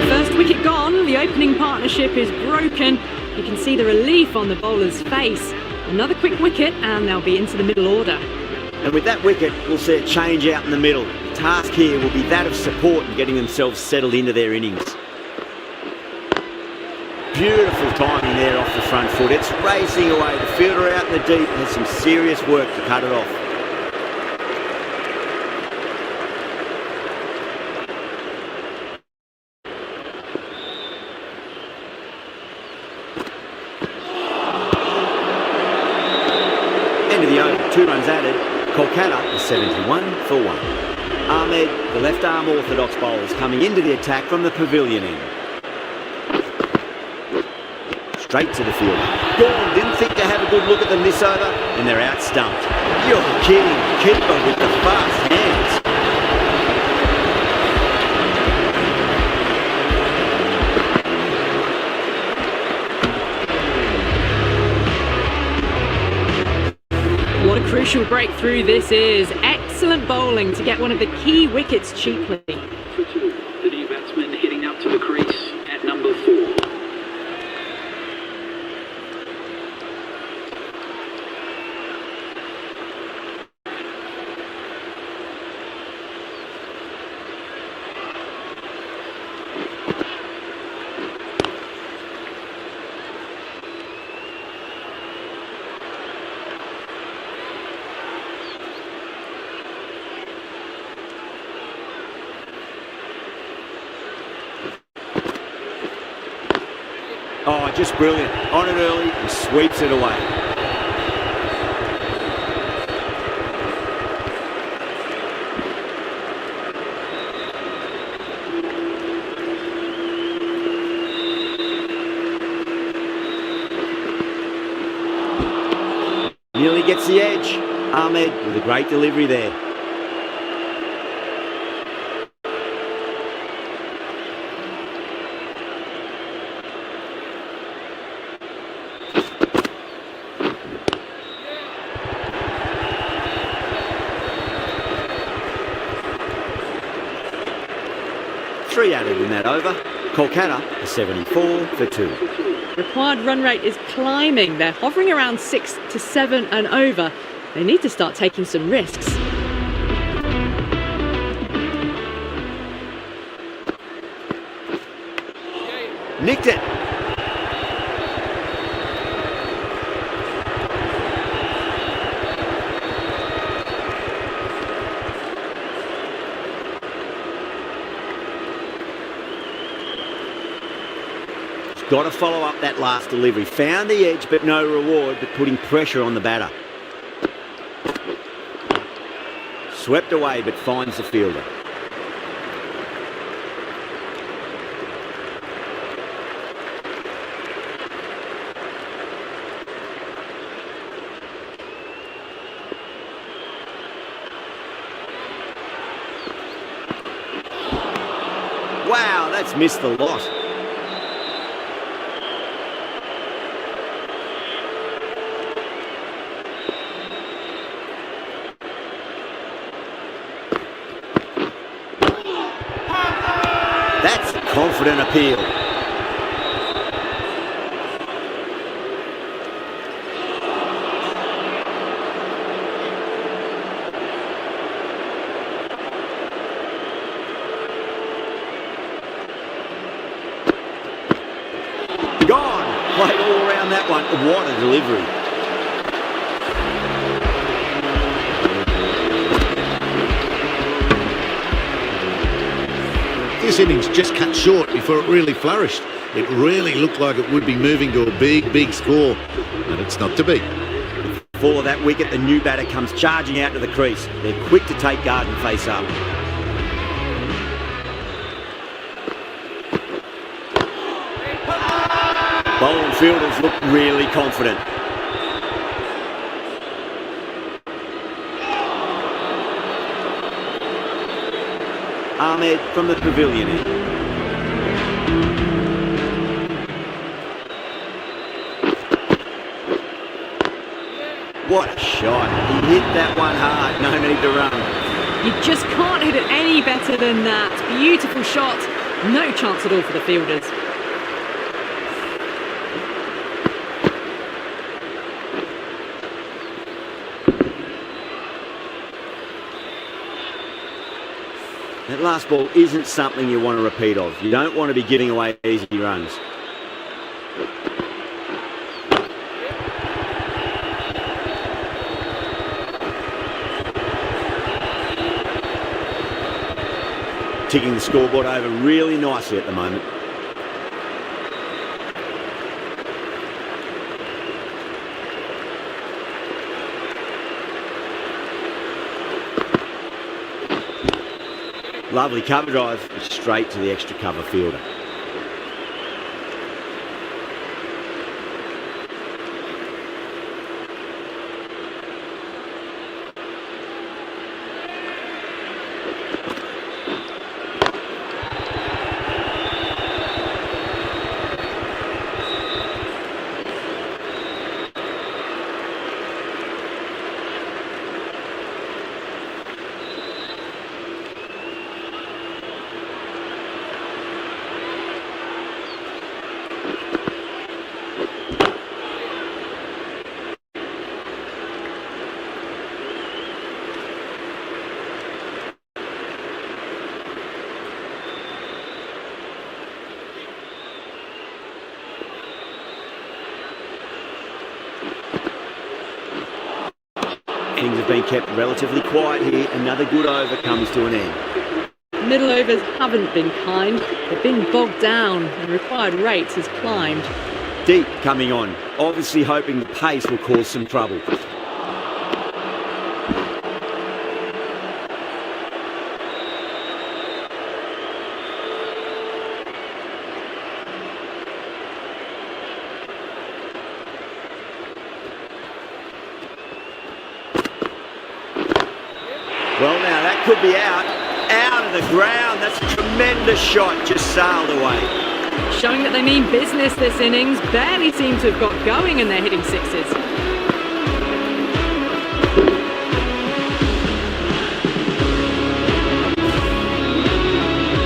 The first wicket gone, the opening partnership is broken. You can see the relief on the bowler's face. Another quick wicket and they'll be into the middle order. And with that wicket, we'll see a change out in the middle. The task here will be that of support and getting themselves settled into their innings. Beautiful timing there off the front foot. It's racing away. The fielder out in the deep has some serious work to cut it off. End of the over, 2 runs added. Kolkata is 71 for 1. Ahmed, the left arm orthodox bowler, is coming into the attack from the pavilion end. Straight to the field. Gone, didn't think to have a good look at them this over, and they're out stumped. You're kidding, keeper with the fast hands. What a crucial breakthrough this is. Excellent bowling to get one of the key wickets cheaply. For 2, the new batsman heading up to the crease at number 4. Oh, just brilliant. On it early, he sweeps it away. Nearly gets the edge. Ahmed with a great delivery there. Three added in that over. Kolkata is 74 for 2. Required run rate is climbing. They're hovering around 6 to 7 and over. They need to start taking some risks. Nicked it. got to follow up that last delivery. Found the edge, but no reward, but putting pressure on the batter. Swept away, but finds the fielder. Wow, that's missed the lot. That's a confident appeal. Gone. Played all around that one. What a delivery. This innings just cut short before it really flourished. It really looked like it would be moving to a big score, but it's not to be. For that wicket, the new batter comes charging out to the crease. They're quick to take guard and face up. Bowling fielders look really confident. Ahmed from the pavilion end. What a shot. He hit that one hard. No need to run. You just can't hit it any better than that. Beautiful shot. No chance at all for the fielders. That last ball isn't something you want to repeat of. You don't want to be giving away easy runs. Ticking the scoreboard over really nicely at the moment. Lovely cover drive, straight to the extra cover fielder. Things have been kept relatively quiet here. Another good over comes to an end. Middle overs haven't been kind. They've been bogged down and required rates has climbed. Deep coming on, obviously hoping the pace will cause some trouble. Well, now that could be out of the ground. That's a tremendous shot, just sailed away. Showing that they mean business this innings. Barely seem to have got going and they're hitting sixes.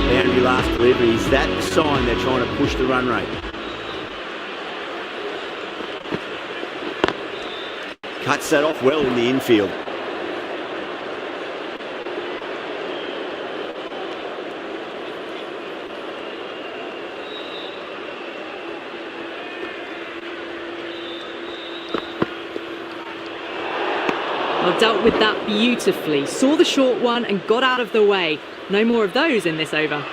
Boundary last delivery. Is that the sign they're trying to push the run rate? Cuts that off well in the infield. Well, dealt with that beautifully. Saw the short one and got out of the way. No more of those in this over.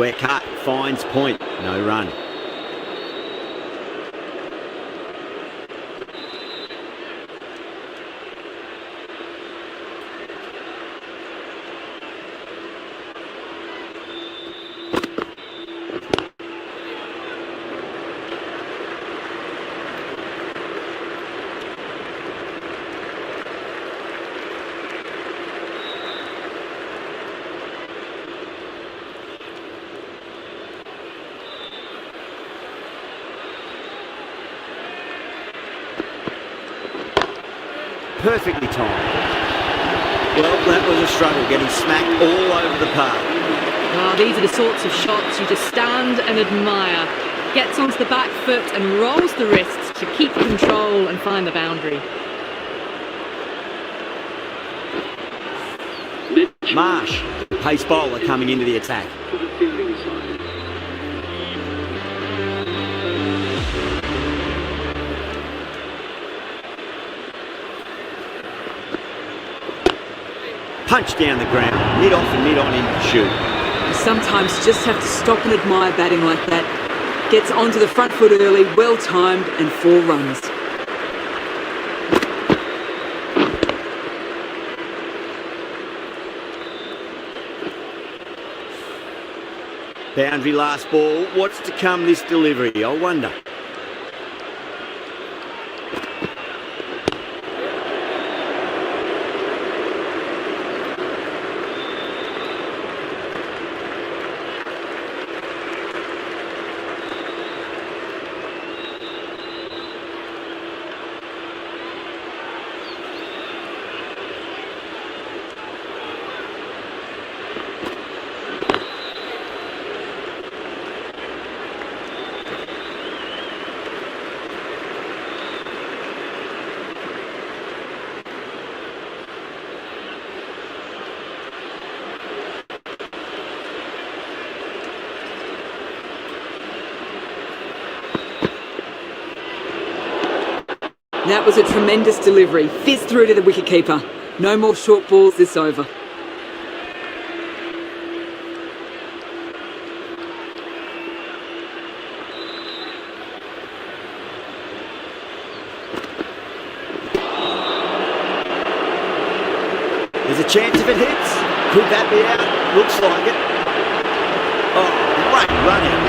Square cut, finds point, no run. Perfectly timed. Well, that was a struggle, getting smacked all over the park. Oh, these are the sorts of shots you just stand and admire. Gets onto the back foot and rolls the wrists to keep control and find the boundary. Marsh, the pace bowler coming into the attack. For the fielding side. Punch down the ground, mid off and mid on in pursuit. You sometimes just have to stop and admire batting like that. Gets onto the front foot early, well timed, and 4 runs. Boundary last ball. What's to come this delivery, I wonder. That was a tremendous delivery. Fizzed through to the wicketkeeper. No more short balls this over. There's a chance if it hits. Could that be out? Looks like it. Oh, great running.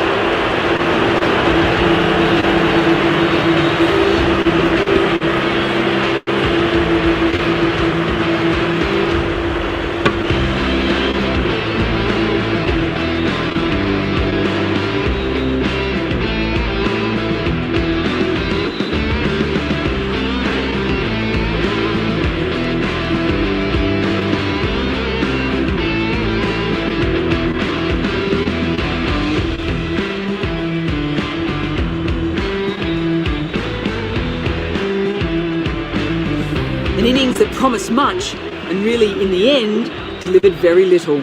An innings that promised much, and really, in the end, delivered very little.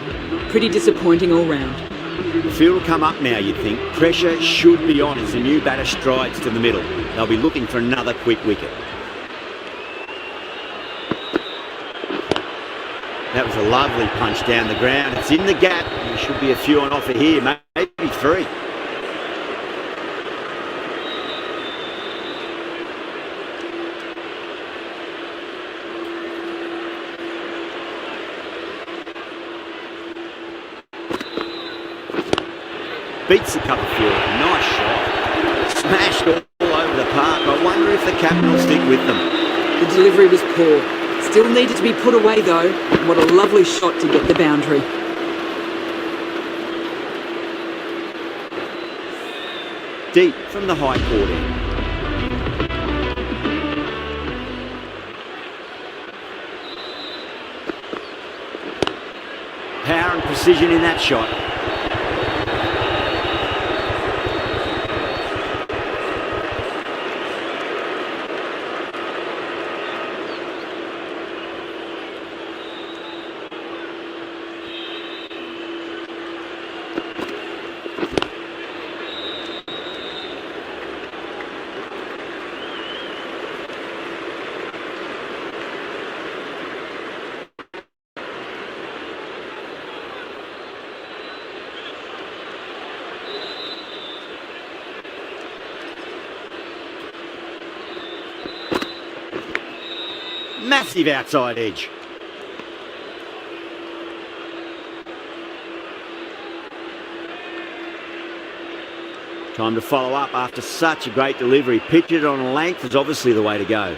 Pretty disappointing all round. The field will come up now, you'd think. Pressure should be on as the new batter strides to the middle. They'll be looking for another quick wicket. That was a lovely punch down the ground. It's in the gap. There should be a few on offer here, maybe 3. Beats the cover field. Nice shot. Smashed all over the park. I wonder if the captain will stick with them. The delivery was poor. Still needed to be put away though. What a lovely shot to get the boundary. Deep from the high court end. Power and precision in that shot. Massive outside edge. Time to follow up after such a great delivery. Pitch it on length is obviously the way to go.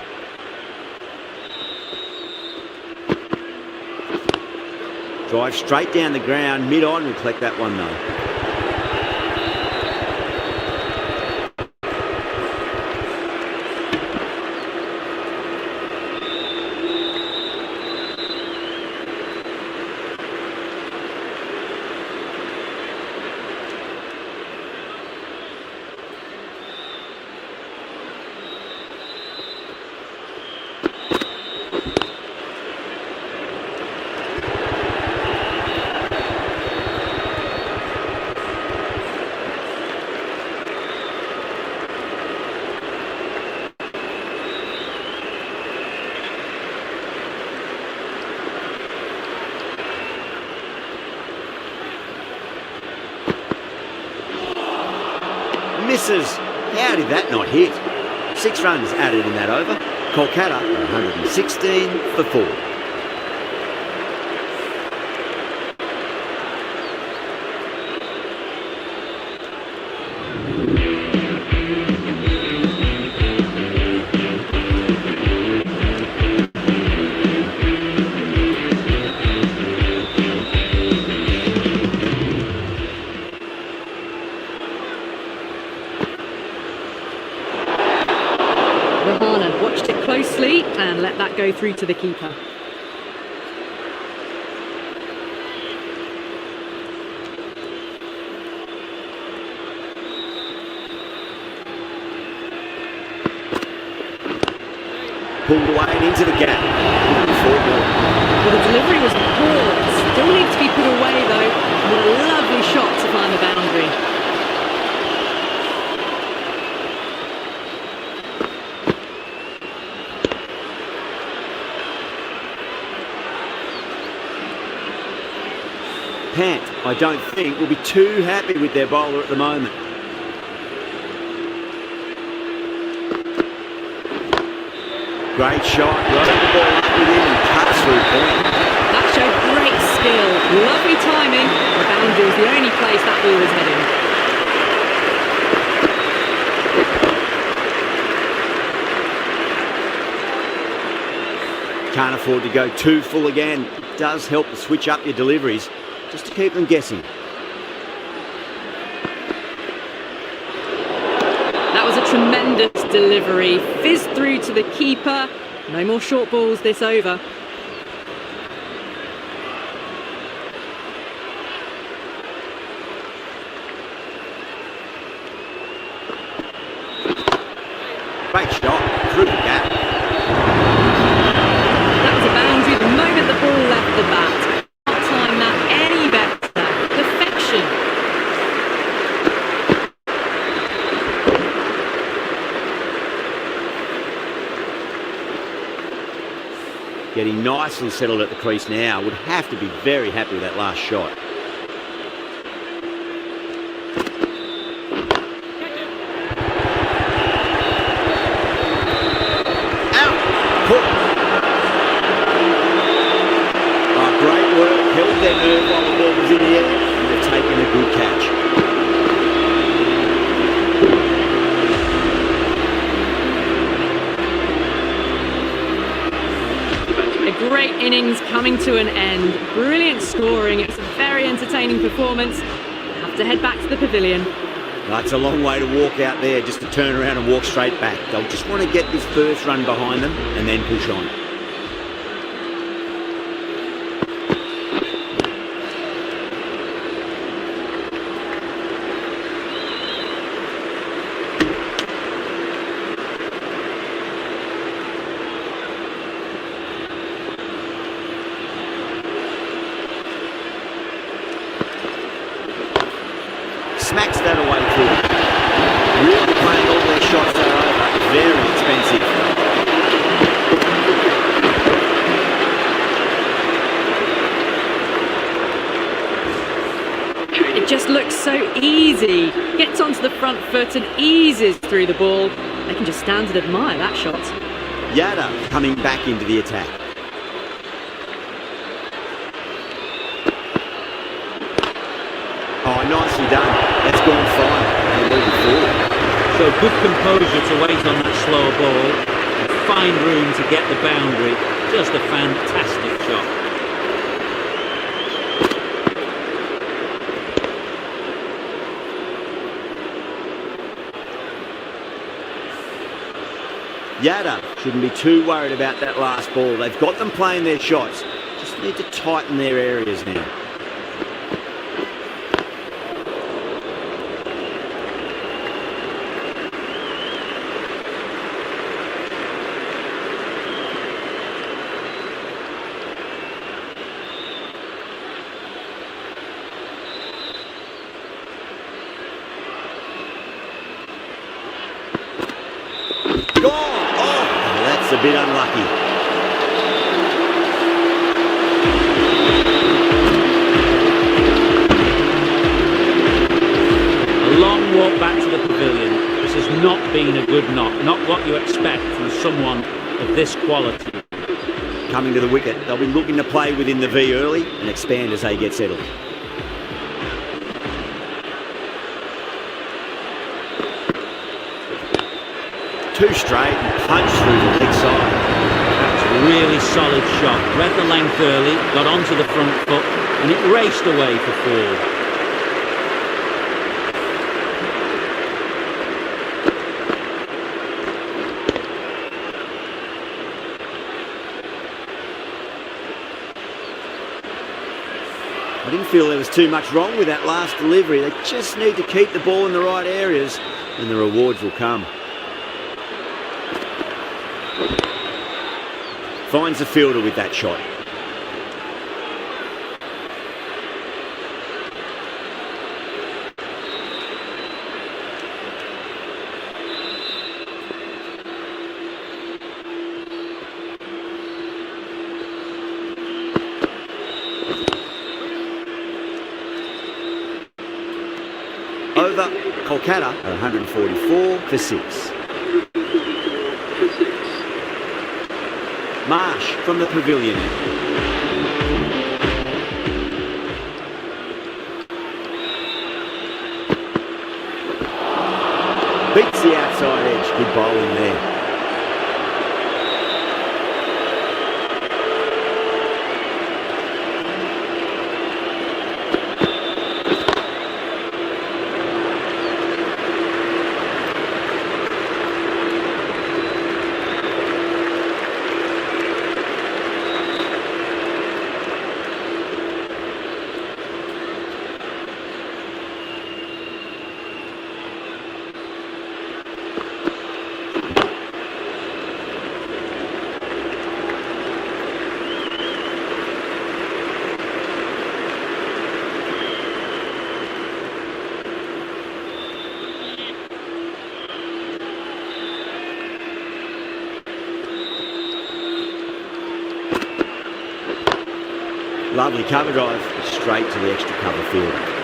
Drive straight down the ground, mid-on, will collect that one though. Misses. How did that not hit? 6 runs added in that over. Kolkata 116 for 4. Watched it closely and let that go through to the keeper. Pulled away and into the gap. 4 more. Well, the delivery was poor. Still needs to be put away though. What a lovely shot to find the boundary. Pant, I don't think, will be too happy with their bowler at the moment. Great shot, rode the ball up with him and cuts through point. That showed great skill, lovely timing. The boundary was the only place that ball was heading. Can't afford to go too full again. It does help to switch up your deliveries, just to keep them guessing. That was a tremendous delivery. Fizzed through to the keeper. No more short balls this over. Great shot, through the gap. That was a boundary the moment the ball left the bat. Can't time that any better. Perfection. Getting nicely settled at the crease now. Would have to be very happy with that last shot. Out! Hook! Oh, great work. Held their nerve while the ball was in the air. And they've taken a good catch. A great innings coming to an end. Brilliant scoring. It's a very entertaining performance. Have to head back to the pavilion. That's a long way to walk out there just to turn around and walk straight back. They'll just want to get this first run behind them and then push on. Smacks that away through. Really playing all their shots that are over. Very expensive. It just looks so easy. Gets onto the front foot and eases through the ball. They can just stand and admire that shot. Yada coming back into the attack. Oh, nicely done. That's gone fine. And moving forward. So good composure to wait on that slow ball. And find room to get the boundary. Just a fantastic shot. Yada shouldn't be too worried about that last ball. They've got them playing their shots. Just need to tighten their areas now. A bit unlucky. A long walk back to the pavilion. This has not been a good knock. Not what you expect from someone of this quality. Coming to the wicket, they'll be looking to play within the V early and expand as they get settled. Two straight and punch through the leg side. That's a really solid shot. Read the length early, got onto the front foot, and it raced away for four. I didn't feel there was too much wrong with that last delivery. They just need to keep the ball in the right areas and the rewards will come. Finds the fielder with that shot. Over Kolkata at 144 for 6. Marsh from the pavilion. Beats the outside edge. Good bowling there. Lovely cover drive, straight to the extra cover field.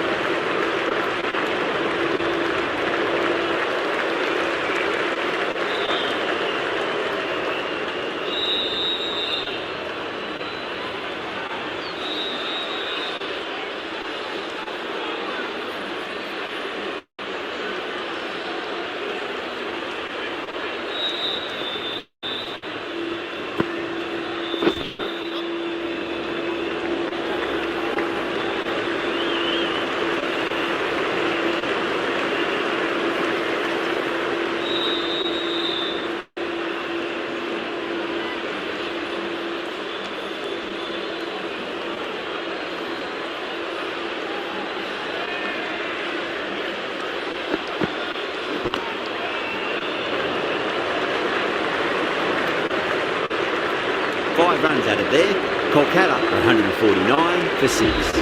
Five runs out of there. Kolkata 149 for 6.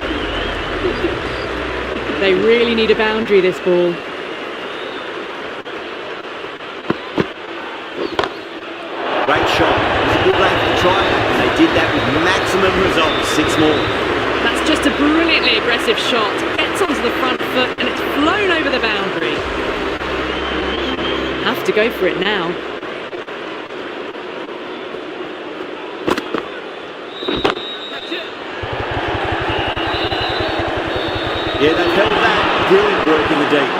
They really need a boundary this ball. Great shot. It was a good length to try and they did that with maximum results. 6 more. That's just a brilliantly aggressive shot. Gets onto the front foot and it's flown over the boundary. Have to go for it now. brilliant work in the deep.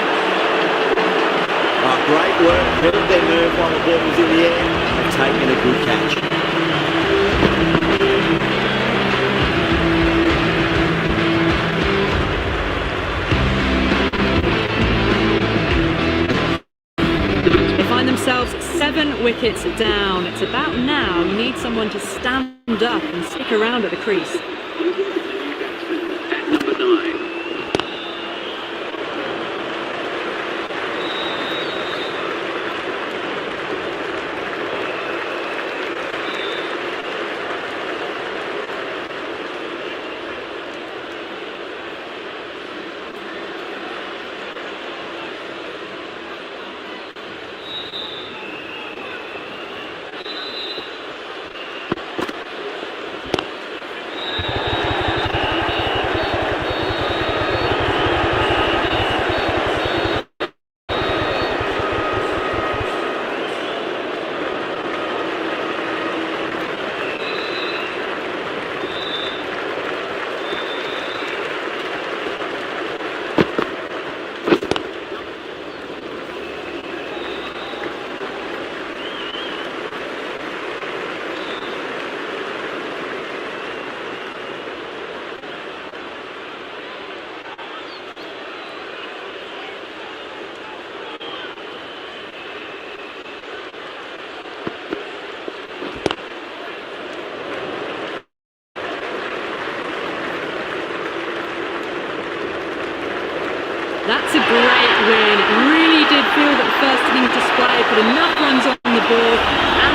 Oh, great work, held their nerve while the ball was in the air, and taken a good catch. They find themselves 7 wickets down. It's about now you need someone to stand up and stick around at the crease. At number 9. That's a great win. It really did feel that the first innings display put enough runs on